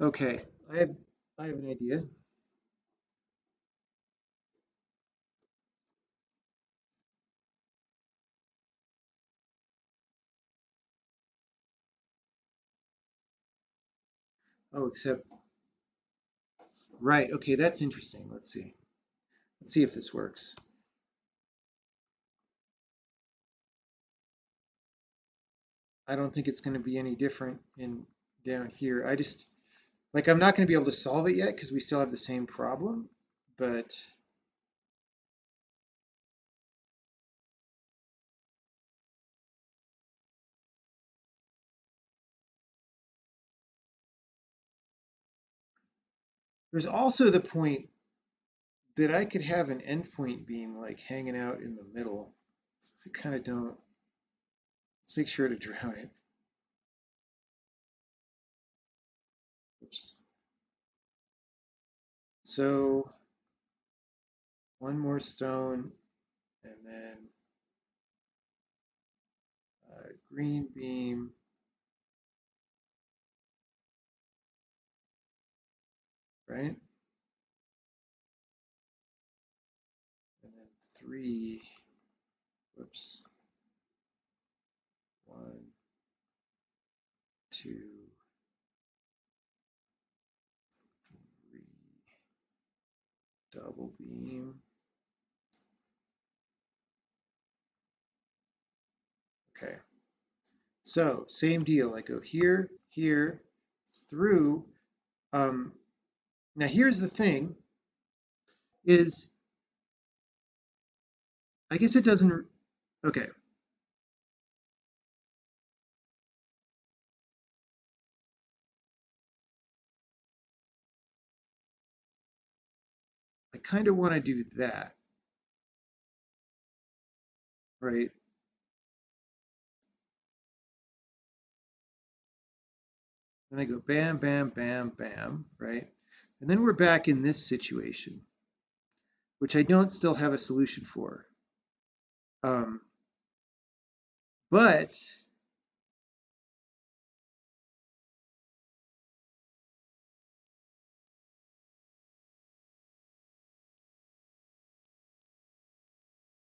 Okay, I have I have an idea. Oh, except, right. Okay, that's interesting. Let's see. Let's see if this works. I don't think it's going to be any different in down here. I just, like, I'm not going to be able to solve it yet because we still have the same problem, but there's also the point that I could have an endpoint beam like hanging out in the middle. I kind of don't. Let's make sure to drown it. Oops. So one more stone and then green beam, right? And then three, whoops, one, two, three, double beam. Okay. So same deal. I go here, here, through. Um, Now here's the thing: is I guess it doesn't. Okay, I kind of want to do that, right? Then I go bam, bam, bam, bam, right? And then we're back in this situation, which I don't still have a solution for. Um, but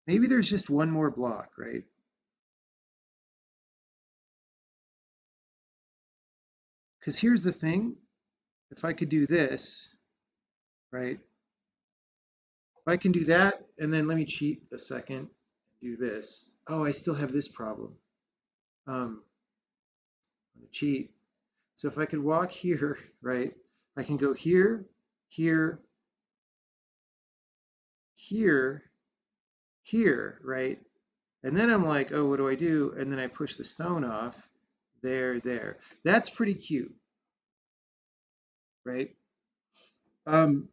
maybe there's just one more block, right? Because here's the thing: if I could do this, right? If I can do that, and then let me cheat a second, do this. Oh, I still have this problem. I'm gonna cheat. So if I could walk here, right, I can go here, here, here, here, right? And then I'm like, oh, what do I do? And then I push the stone off. There, there. That's pretty cute, right? Um,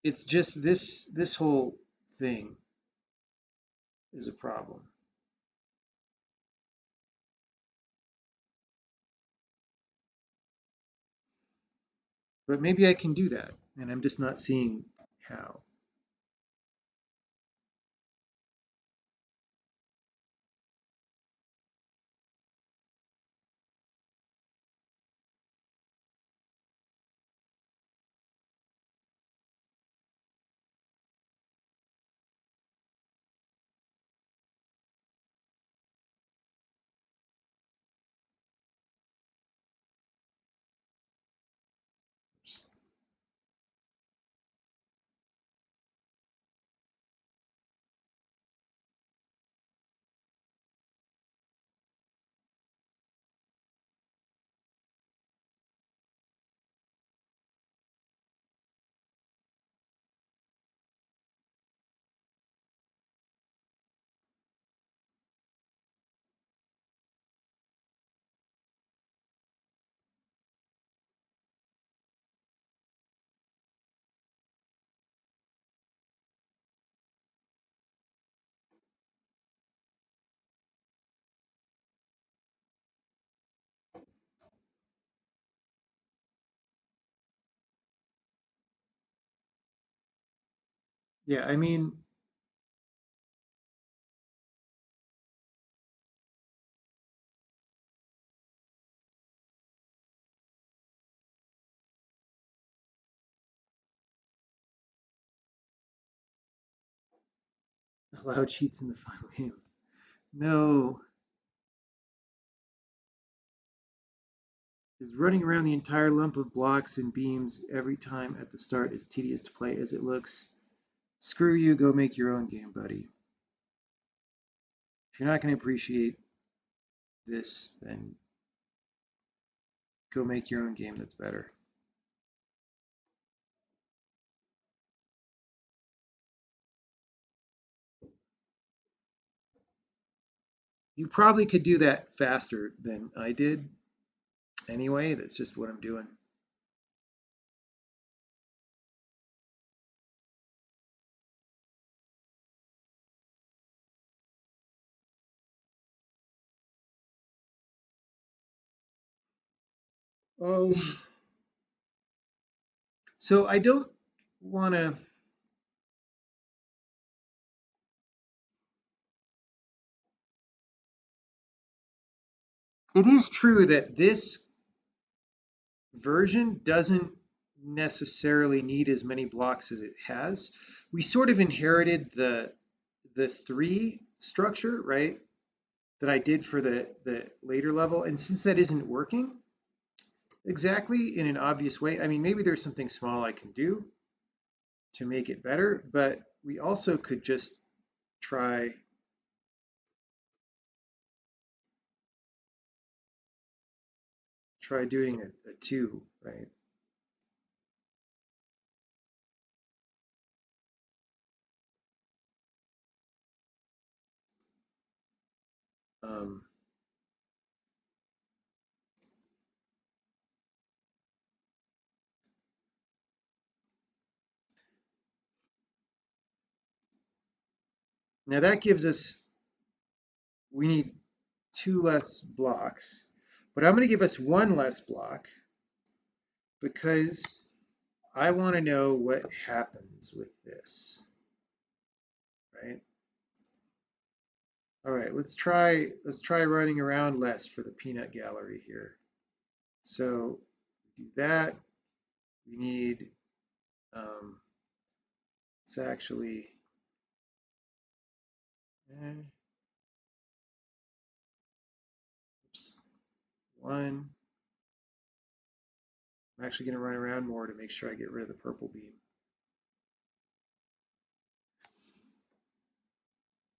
it's just this whole thing is a problem. But maybe I can do that, and I'm just not seeing how. Yeah, I mean, Allow cheats in the final game. No. Is running around the entire lump of blocks and beams every time at the start as tedious to play as it looks. Screw you, go make your own game, buddy. If you're not going to appreciate this, then go make your own game that's better. You probably could do that faster than I did. Anyway, that's just what I'm doing. Oh, so I don't want to. It is true that this version doesn't necessarily need as many blocks as it has. We sort of inherited the three structure, right? That I did for the later level, and since that isn't working exactly in an obvious way, I mean, maybe there's something small I can do to make it better, but we also could just try doing a two, right? Um, Now that gives us, we need two less blocks, but I'm going to give us one less block because I want to know what happens with this, right? All right, let's try running around less for the peanut gallery here. So do that. We need, it's actually, oops, one. I'm actually going to run around more to make sure I get rid of the purple beam.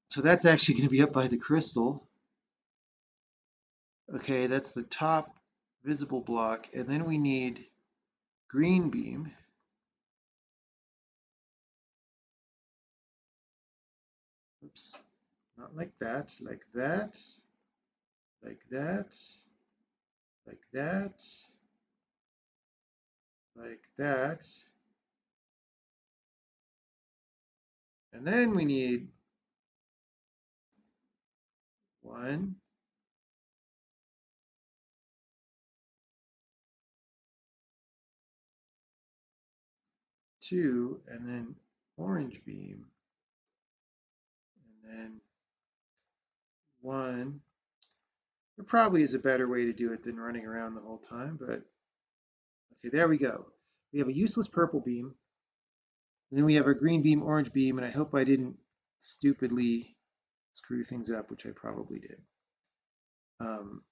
So that's actually going to be up by the crystal. Okay, that's the top visible block. And then we need green beam. Oops, not like that, like that, like that, like that, like that. And then we need one, two, and then orange beam, and then one. There probably is a better way to do it than running around the whole time, but okay, there we go. We have a useless purple beam, and then we have a green beam, orange beam, and I hope I didn't stupidly screw things up, which I probably did. Bam.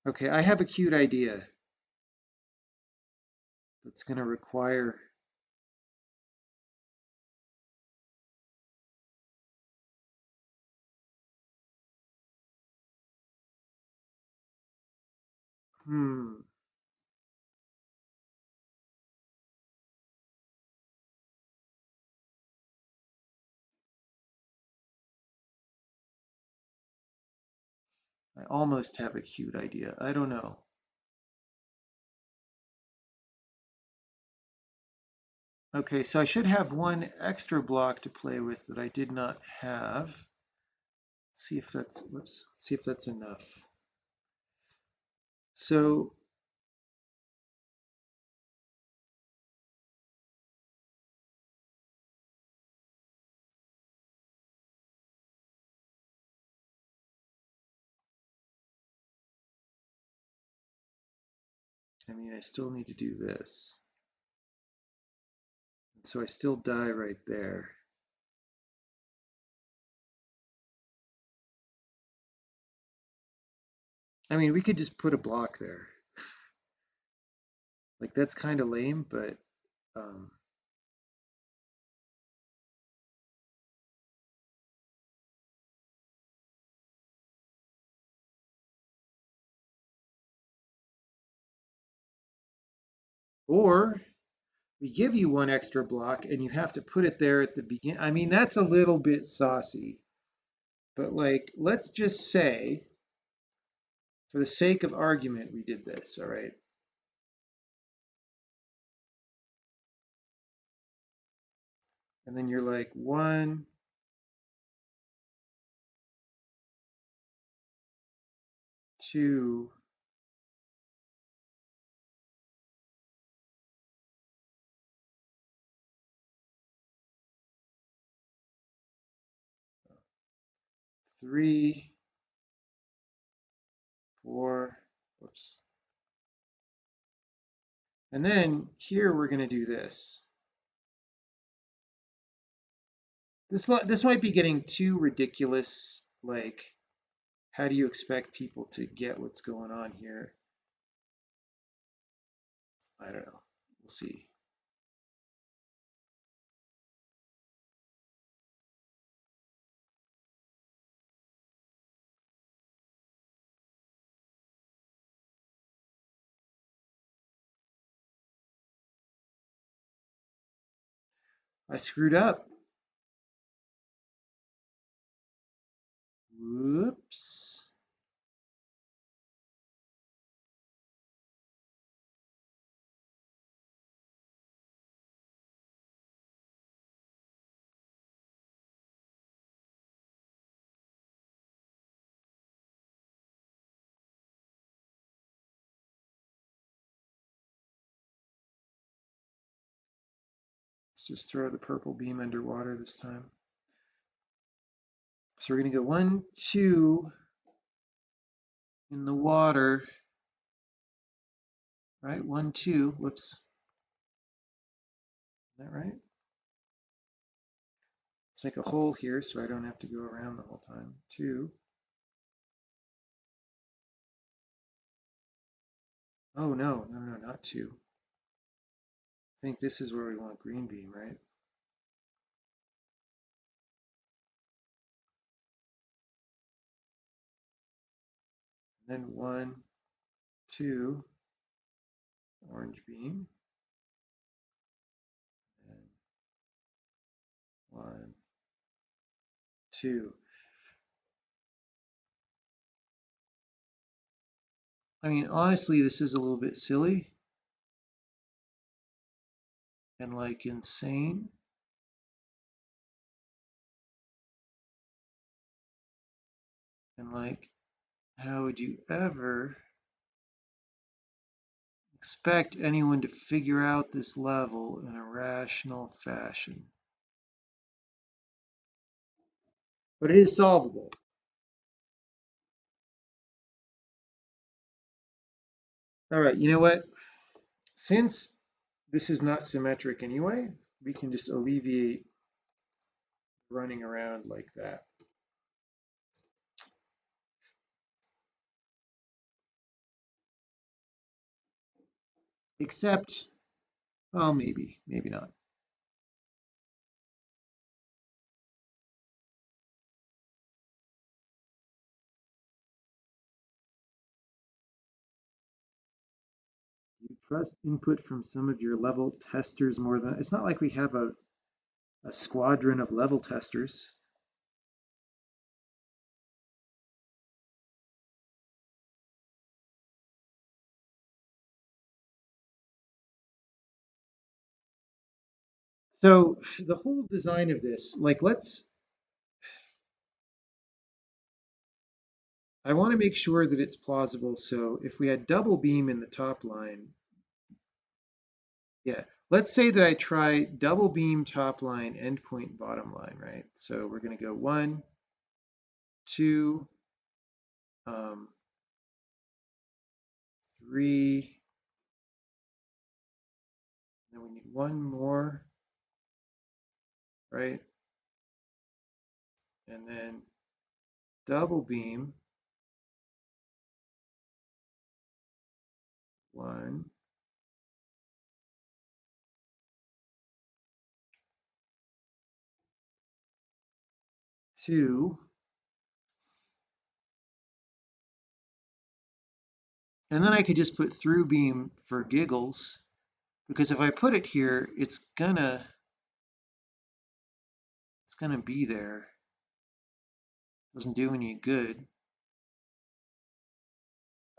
Okay, I have a cute idea that's going to require. Hmm. I almost have a cute idea. I don't know. Okay, so I should have one extra block to play with that I did not have. Let's see if that's, whoops, let's see if that's enough. So I mean, I still need to do this. So I still die right there. I mean, we could just put a block there. Like, that's kind of lame, but um, or we give you one extra block and you have to put it there at the beginning. I mean, that's a little bit saucy, but like, let's just say, for the sake of argument, we did this, all right? And then you're like, 1, 2, 3, 4, whoops. And then here we're going to do this. This might be getting too ridiculous. Like, how do you expect people to get what's going on here? I don't know. We'll see. I screwed up. Whoops. Let's just throw the purple beam underwater this time. So we're going to go 1, 2 in the water. Right? 1, 2. Whoops. Is that right? Let's make a hole here so I don't have to go around the whole time. 2. Oh, no, not 2. I think this is where we want green beam, right? And then 1, 2, orange beam. And 1, 2. I mean, honestly, this is a little bit silly and like insane. And like, how would you ever expect anyone to figure out this level in a rational fashion? But it is solvable. All right, you know what? Since this is not symmetric anyway, we can just alleviate running around like that. Except, well, maybe not. You trust input from some of your level testers more than, it's not like we have a squadron of level testers. So the whole design of this, like I want to make sure that it's plausible. So if we had double beam in the top line, yeah, let's say that I try double beam top line, endpoint bottom line, right? So we're going to go 1, 2, 3, then we need one more, right? And then double beam, 1, 2, and then I could just put through beam for giggles, because if I put it here, it's gonna be there. Doesn't do any good.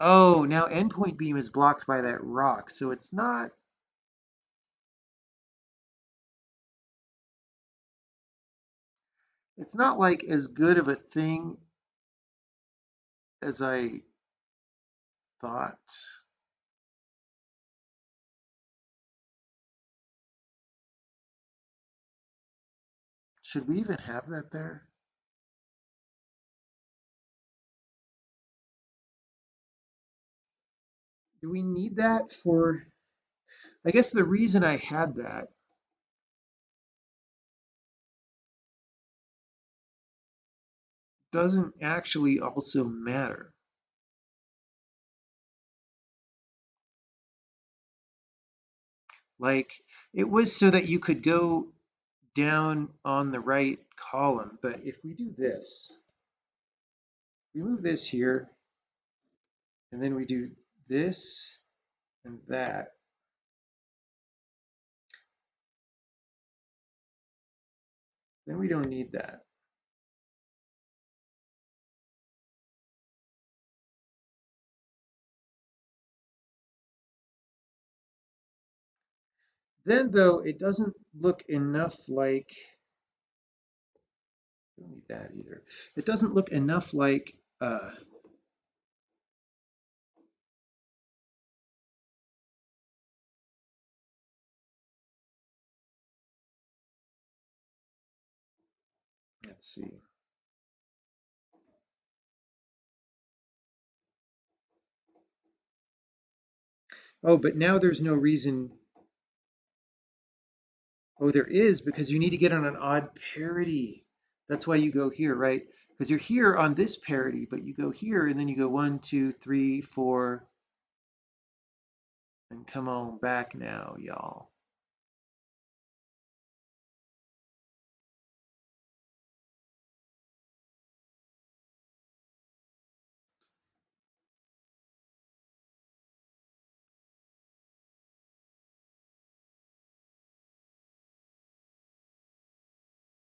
Oh, now endpoint beam is blocked by that rock, so it's not like as good of a thing as I thought. Should we even have that there? Do we need that for, I guess the reason I had that doesn't actually also matter. Like, it was so that you could go down on the right column, but if we do this, we move this here, and then we do this and that, then we don't need that. Then though, it doesn't look enough like, we don't need that either. It doesn't look enough like, let's see. Oh, but now there's no reason. Oh, there is, because you need to get on an odd parity. That's why you go here, right? Because you're here on this parity, but you go here and then you go 1, 2, 3, 4, and come on back now, y'all.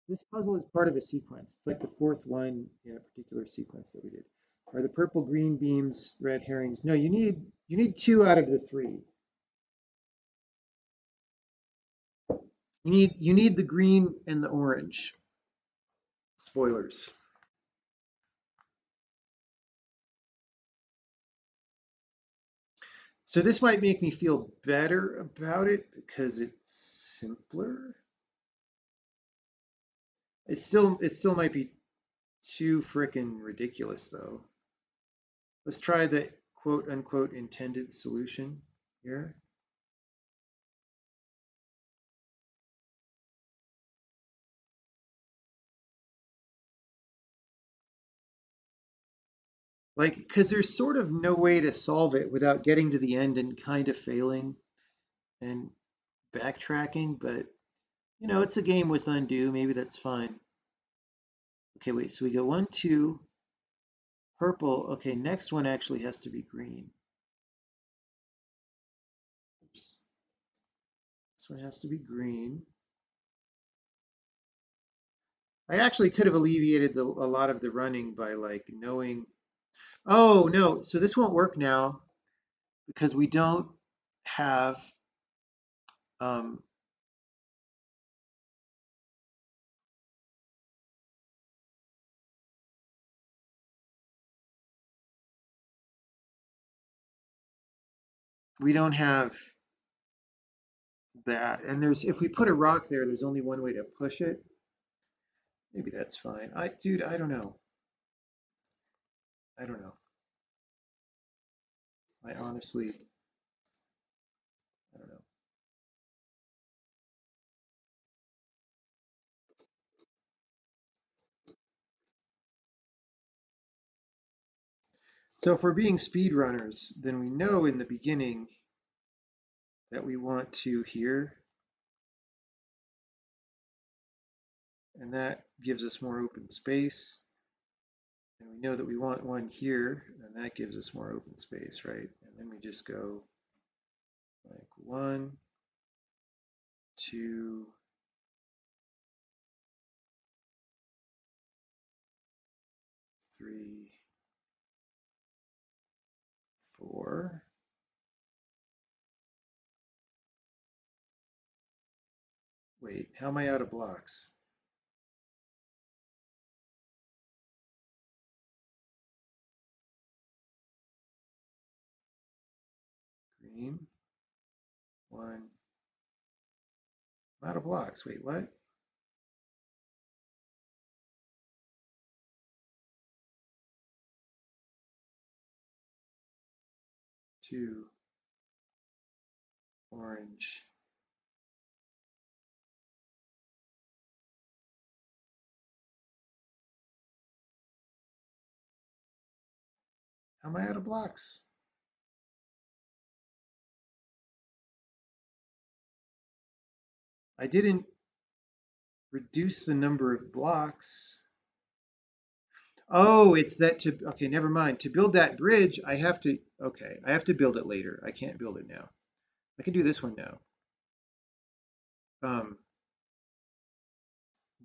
This puzzle is part of a sequence. It's like the fourth one in a particular sequence that we did. Are the purple, green beams, red herrings? No, you need 2 out of the 3. You need the green and the orange. Spoilers. So this might make me feel better about it because it's simpler. It still might be too frickin' ridiculous though. Let's try the quote unquote intended solution here. Like, because there's sort of no way to solve it without getting to the end and kind of failing and backtracking, but it's a game with undo. Maybe that's fine. Okay, wait, so we go 1, 2, purple. Okay, next one actually has to be green. Oops. This one has to be green. I actually could have alleviated a lot of the running by like knowing. Oh, no, so this won't work now because we don't have, um, We don't have that. And there's, if we put a rock there, there's only one way to push it. Maybe that's fine. Dude, I don't know. I don't know. I honestly, I don't know. So if we're being speedrunners, then we know in the beginning that we want to here, and that gives us more open space. And we know that we want one here, and that gives us more open space, right? And then we just go like 1, 2, 3, 4. Wait, how am I out of blocks? Green, 1. I'm out of blocks. Wait, what? 2, orange. How am I out of blocks? I didn't reduce the number of blocks. Oh, it's that to, okay, never mind. To build that bridge, I have to, okay, I have to build it later. I can't build it now. I can do this one now. Um,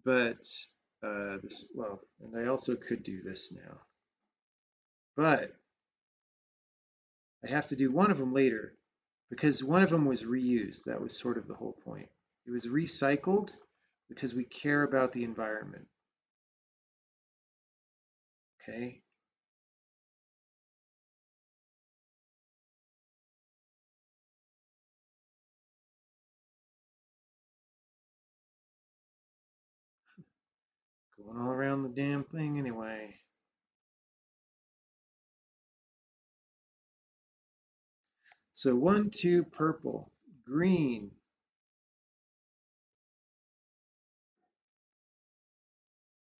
but this, well, and I also could do this now. But I have to do one of them later because one of them was reused. That was sort of the whole point. It was recycled because we care about the environment. Okay. Going all around the damn thing anyway. So 1, 2, purple, green.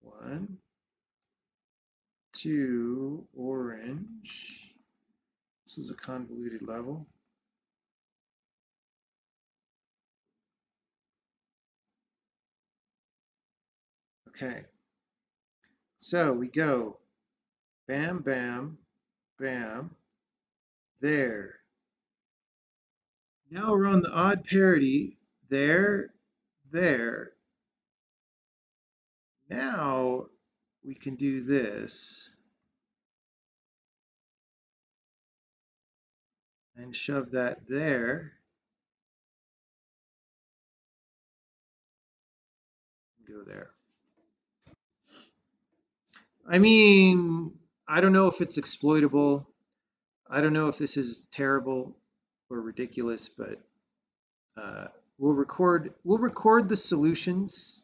1, 2, orange. This is a convoluted level. Okay. So we go bam, bam, bam, there. Now we're on the odd parity. There, there. Now we can do this and shove that there. Go there. I mean, I don't know if it's exploitable. I don't know if this is terrible or ridiculous, but we'll record the solutions,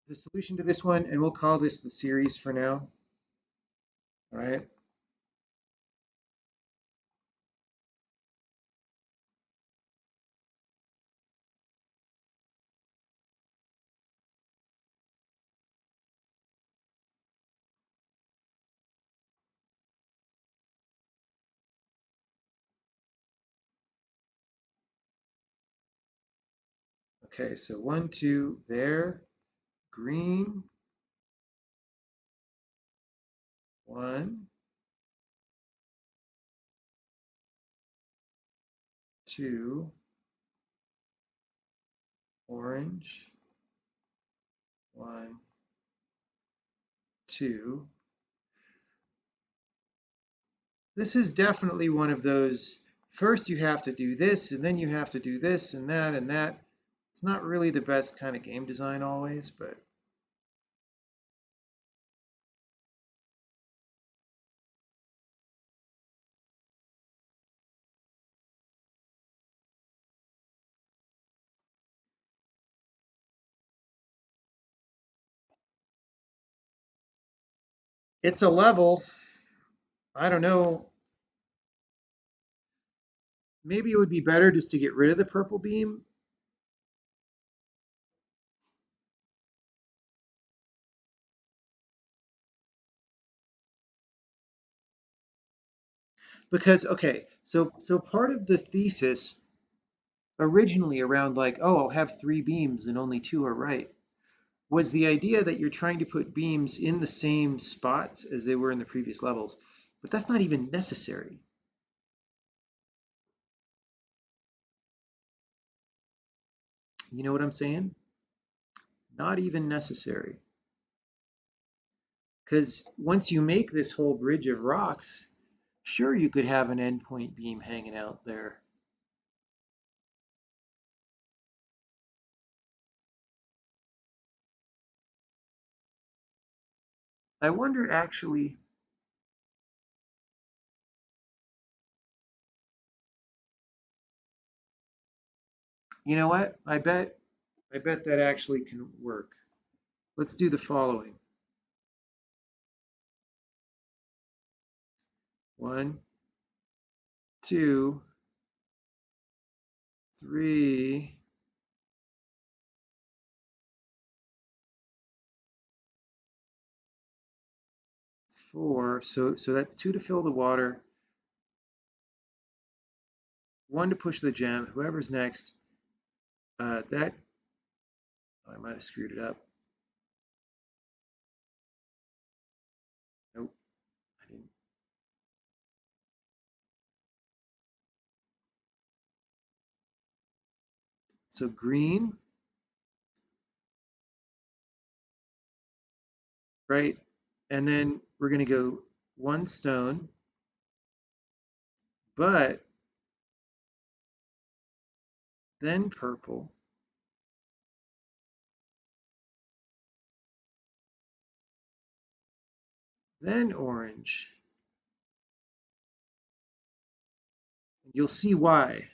the solution to this one, and we'll call this the series for now. All right. Okay, so 1, 2, there, green, 1, 2, orange, 1, 2. This is definitely one of those, first you have to do this, and then you have to do this and that and that. It's not really the best kind of game design always, but It's a level. I don't know. Maybe it would be better just to get rid of the purple beam. Because, okay, so part of the thesis originally around like, oh, I'll have three beams and only two are right, was the idea that you're trying to put beams in the same spots as they were in the previous levels. But that's not even necessary. You know what I'm saying? Not even necessary. Because once you make this whole bridge of rocks, sure, you could have an endpoint beam hanging out there. I wonder actually, you know what? I bet that actually can work. Let's do the following. 1, 2, 3, 4. So that's 2 to fill the water, 1 to push the gem. Whoever's next, that oh, I might have screwed it up. Nope, I didn't. So green, right? And then we're going to go 1 stone, but then purple, then orange. You'll see why.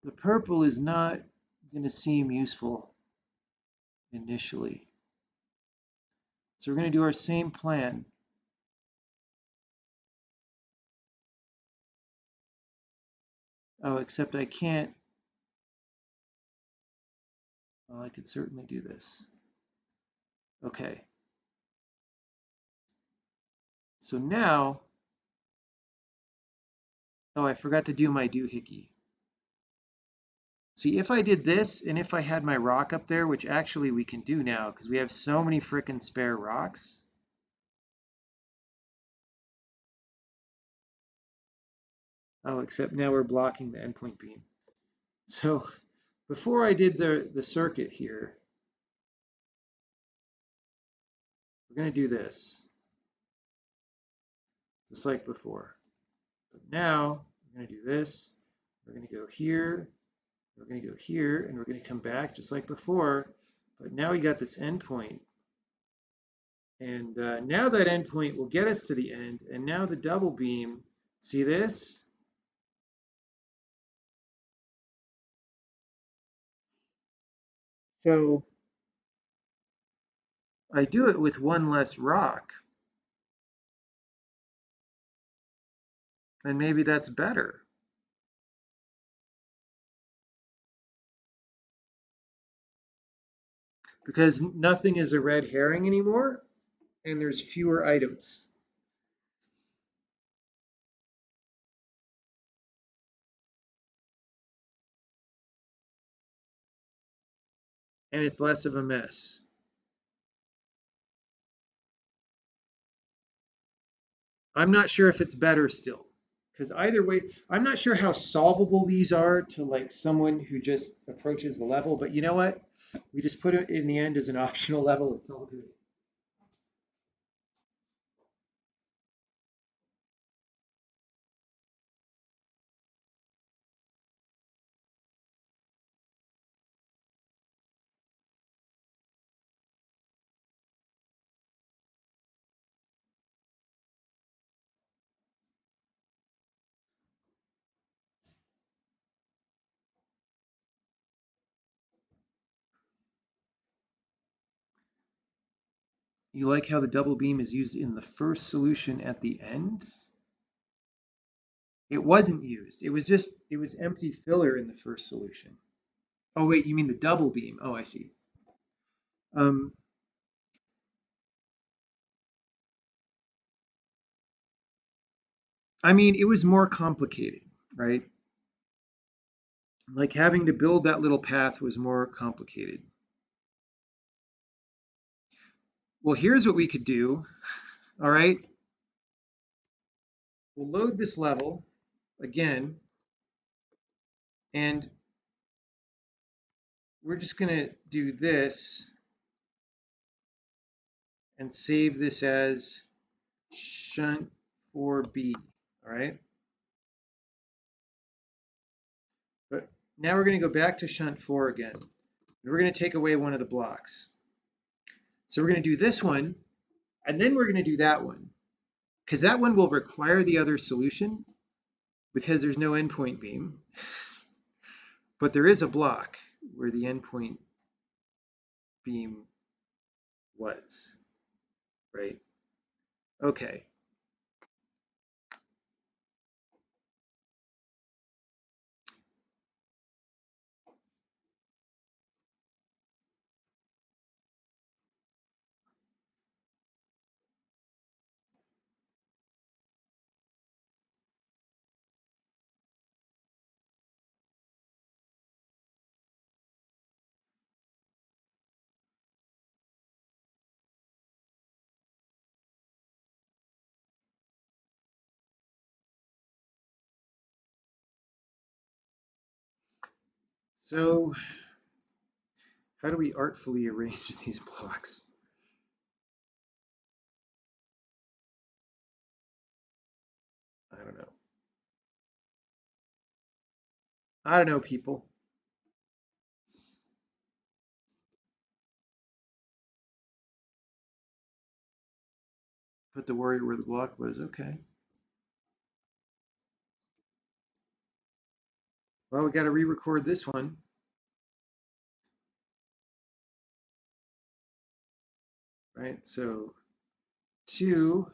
The purple is not going to seem useful initially. So we're going to do our same plan. Oh, except I can't. Well, I could certainly do this. Okay. So now, oh, I forgot to do my doohickey. See, if I did this and if I had my rock up there, which actually we can do now because we have so many frickin' spare rocks. Oh, except now we're blocking the endpoint beam. So before I did the circuit here, we're going to do this, just like before. But now we're going to do this. We're going to go here. We're going to go here, and we're going to come back just like before. But now we got this endpoint. And now that endpoint will get us to the end. And now the double beam, see this? So I do it with one less rock. And maybe that's better. Because nothing is a red herring anymore, and there's fewer items. And it's less of a mess. I'm not sure if it's better still. Because either way, I'm not sure how solvable these are to like someone who just approaches the level, but you know what? We just put it in the end as an optional level. It's all good. You like how the double beam is used in the first solution at the end? It wasn't used. It was empty filler in the first solution. Oh, wait, you mean the double beam? Oh, I see. Um, I mean, it was more complicated, right? Like having to build that little path was more complicated. Well, here's what we could do. All right. We'll load this level again, and we're just going to do this and save this as shunt 4B. All right. But now we're going to go back to shunt 4 again. And we're going to take away one of the blocks. So we're going to do this one, and then we're going to do that one, because that one will require the other solution because there's no endpoint beam. But there is a block where the endpoint beam was, right? Okay. So how do we artfully arrange these blocks? I don't know. I don't know, people. Put the warrior where the block was. Okay. Well, we got to re-record this one. Right, so 2.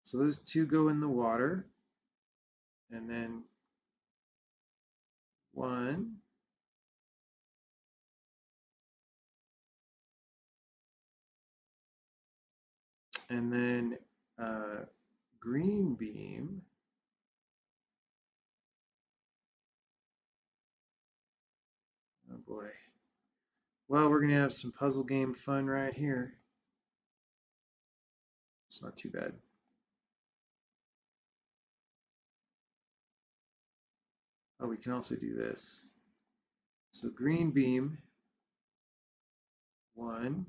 So those 2 go in the water. And then 1. And then green beam. Oh boy. Well, we're going to have some puzzle game fun right here. It's not too bad. Oh, we can also do this. So green beam, 1,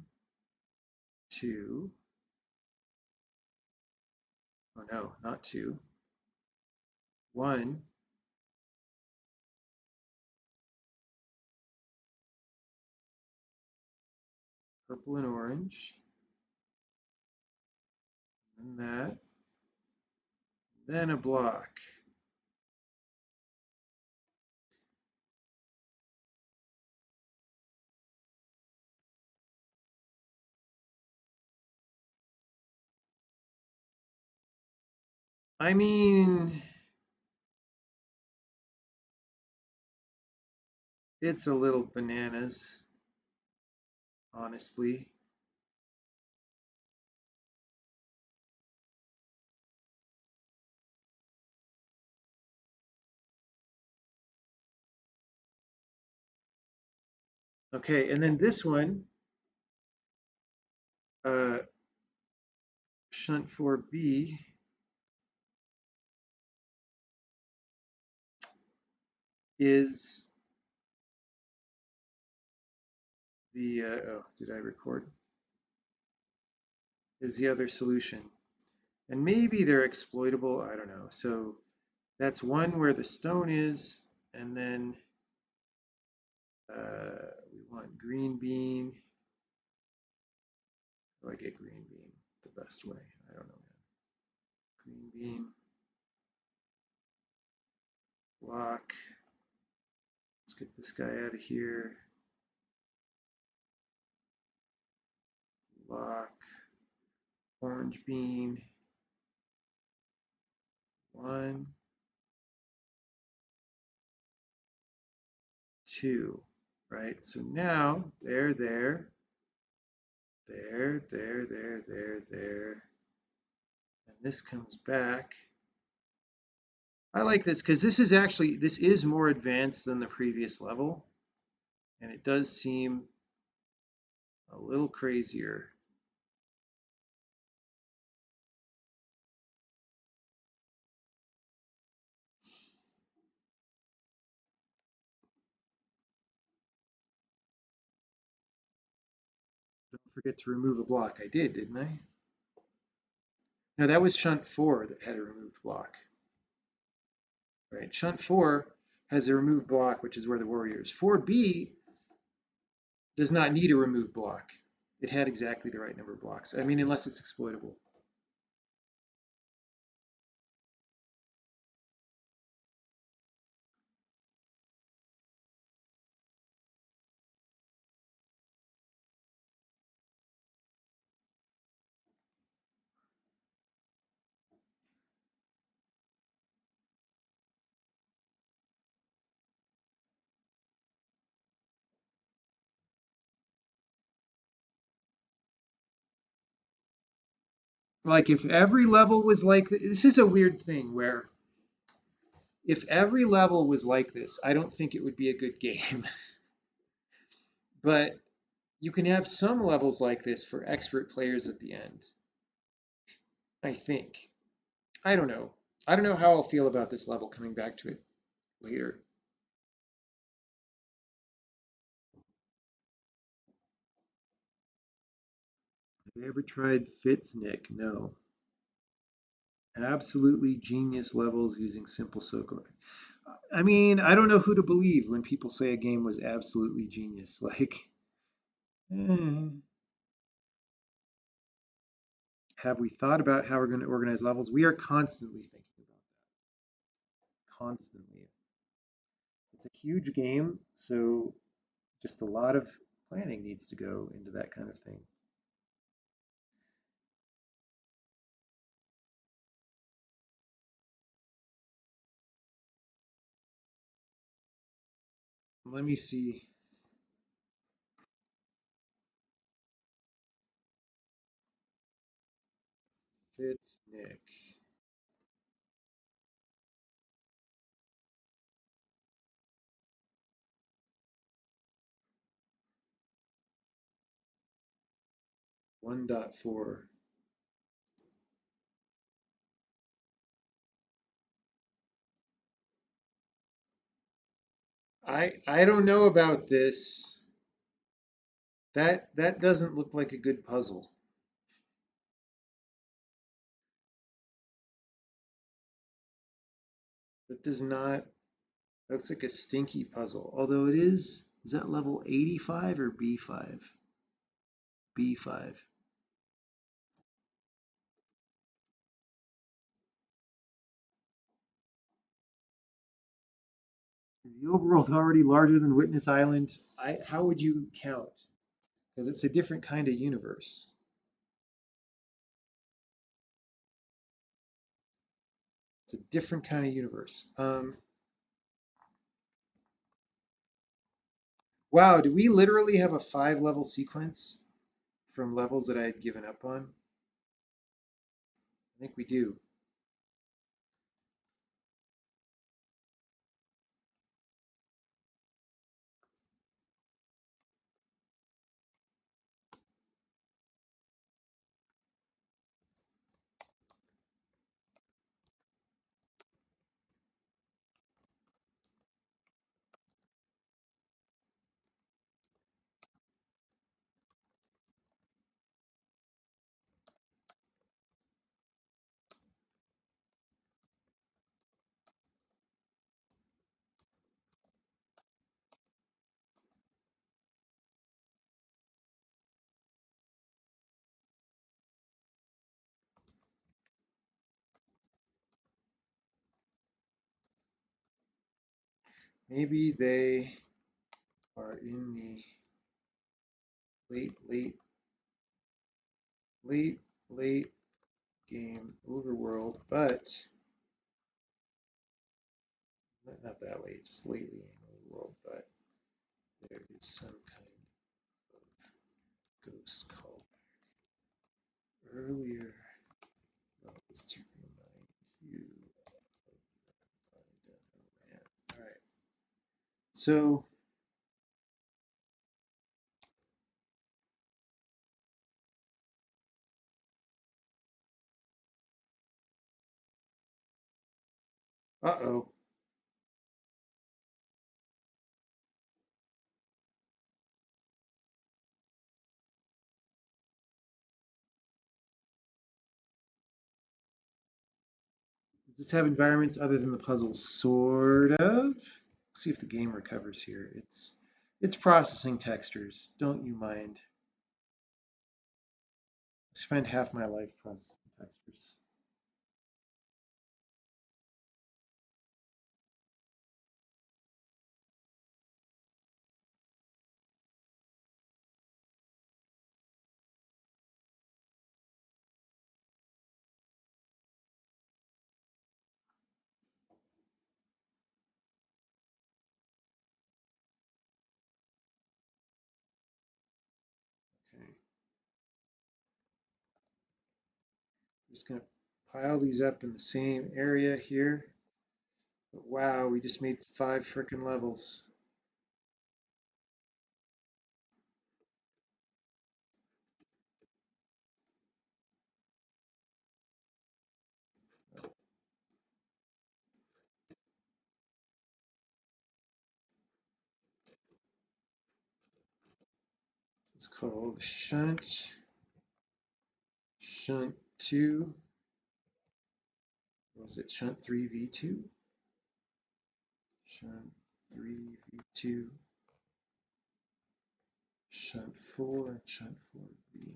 2. Oh no, not 2. 1. Purple and orange. And that. Then a block. I mean, it's a little bananas, honestly. Okay, and then this one, shunt 4B, is the, oh, did I record? Is the other solution. And maybe they're exploitable, I don't know. So that's one where the stone is, and then we want green bean. How do I get green bean the best way? I don't know. Green bean, block. Let's get this guy out of here. block, orange bean, 1, 2, right? So now there, there. And this comes back. I like this because this is more advanced than the previous level. And it does seem a little crazier. Don't forget to remove a block. I did, didn't I? No, that was shunt 4 that had a removed block. Right, shunt 4 has a removed block, which is where the warrior is. 4B does not need a removed block. It had exactly the right number of blocks. I mean, unless it's exploitable. Like if every level was like this is a weird thing where if every level was like this, I don't think it would be a good game. But you can have some levels like this for expert players at the end. I think. I don't know. I don't know how I'll feel about this level coming back to it later. Have you ever tried Fitznick? No. Absolutely genius levels using simple SOCO. I mean, I don't know who to believe when people say a game was absolutely genius. Like, eh, have we thought about how we're going to organize levels? We are constantly thinking about that. Constantly. It's a huge game, so just a lot of planning needs to go into that kind of thing. Let me see. Fitznick. 1.4. I don't know about this. That doesn't look like a good puzzle. That does not. That's like a stinky puzzle. Although it is that level 85 or B5? B5. Is the overworld already larger than Witness Island? How would you count? Because it's a different kind of universe. It's a different kind of universe. Wow, do we literally have a 5-level sequence from levels that I had given up on? I think we do. Maybe they are in the late late game overworld, but not that late, just lately game overworld, but there is some kind of ghost called earlier. Well, just to remind you of all right. So uh-oh. Does this have environments other than the puzzle? Sort of. See if the game recovers here. It's processing textures. Don't you mind? I spend half my life processing textures. Okay. Just gonna pile these up in the same area here. But wow, we just made 5 frickin' levels. It's called Shunt 2. What was it? Shunt 3v2? Shunt 3v2. Shunt 4 and Shunt 4v.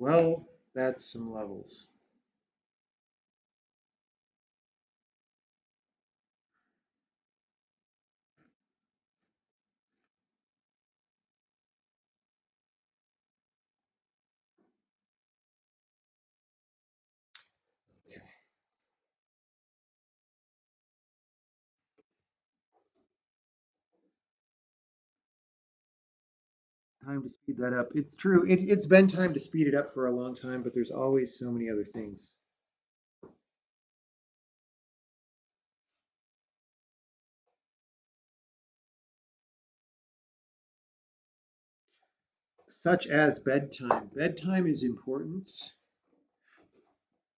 Well, that's some levels. Okay. Time to speed that up. It's true. It's been time to speed it up for a long time, but there's always so many other things. Such as bedtime. Bedtime is important.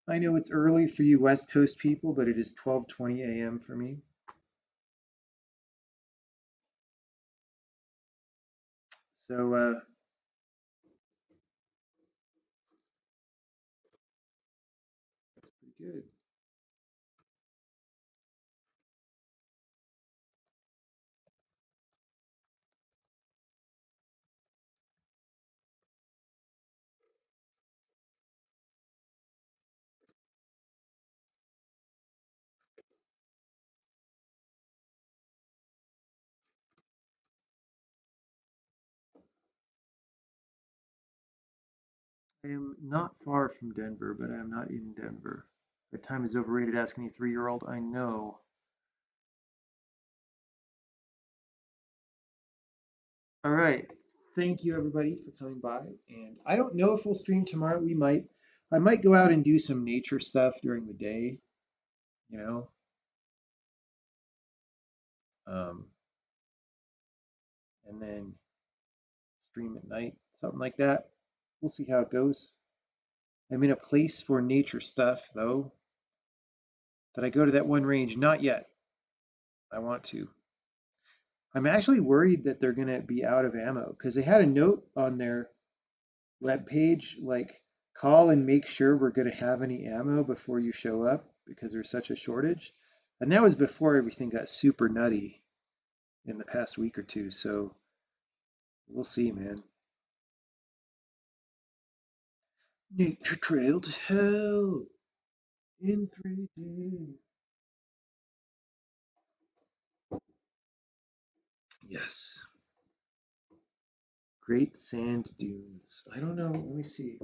I know it's early for you West Coast people, but it is 12:20 a.m. for me. So pretty good. I am not far from Denver, but I am not in Denver. Bedtime is overrated. Asking a 3-year-old. I know. All right. Thank you everybody for coming by. And I don't know if we'll stream tomorrow. We might. I might go out and do some nature stuff during the day, you know. Um, and then stream at night, something like that. We'll see how it goes. I'm in a place for nature stuff though. Did I go to that one range? Not yet. I want to. I'm actually worried that they're going to be out of ammo because they had a note on their web page like call and make sure we're going to have any ammo before you show up because there's such a shortage. And that was before everything got super nutty in the past week or two. So we'll see, man. Nature Trail to Hell in 3D. Yes. Great Sand Dunes. I don't know. Let me see.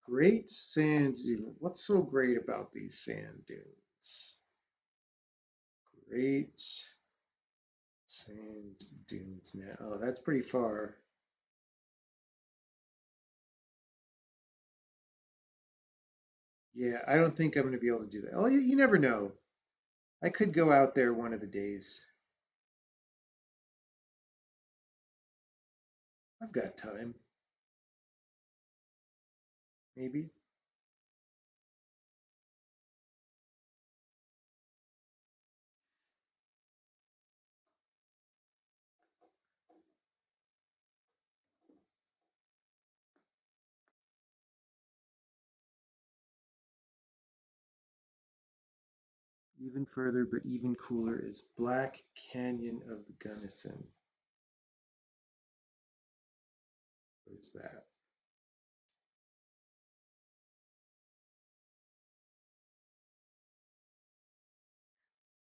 Great Sand Dunes. What's so great about these sand dunes? Great Sand Dunes now. Oh, that's pretty far. Yeah, I don't think I'm going to be able to do that. Oh, you never know. I could go out there one of the days. I've got time, maybe. Even further, but even cooler, is Black Canyon of the Gunnison. What is that?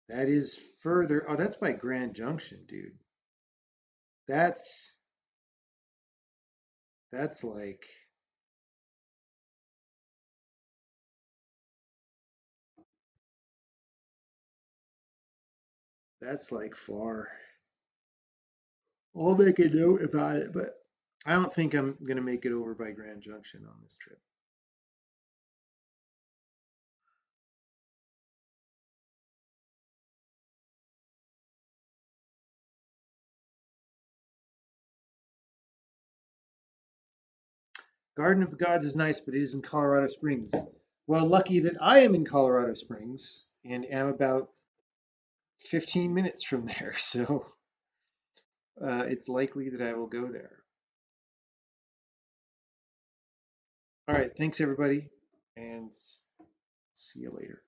That is further. Oh, that's by Grand Junction, dude. That's that's like that's like far. I'll make a note about it, but I don't think I'm gonna make it over by Grand Junction on this trip. Garden of the Gods is nice, but it is in Colorado Springs. Well, lucky that I am in Colorado Springs and am about 15 minutes from there, so it's likely that I will go there. All right, thanks everybody, and see you later.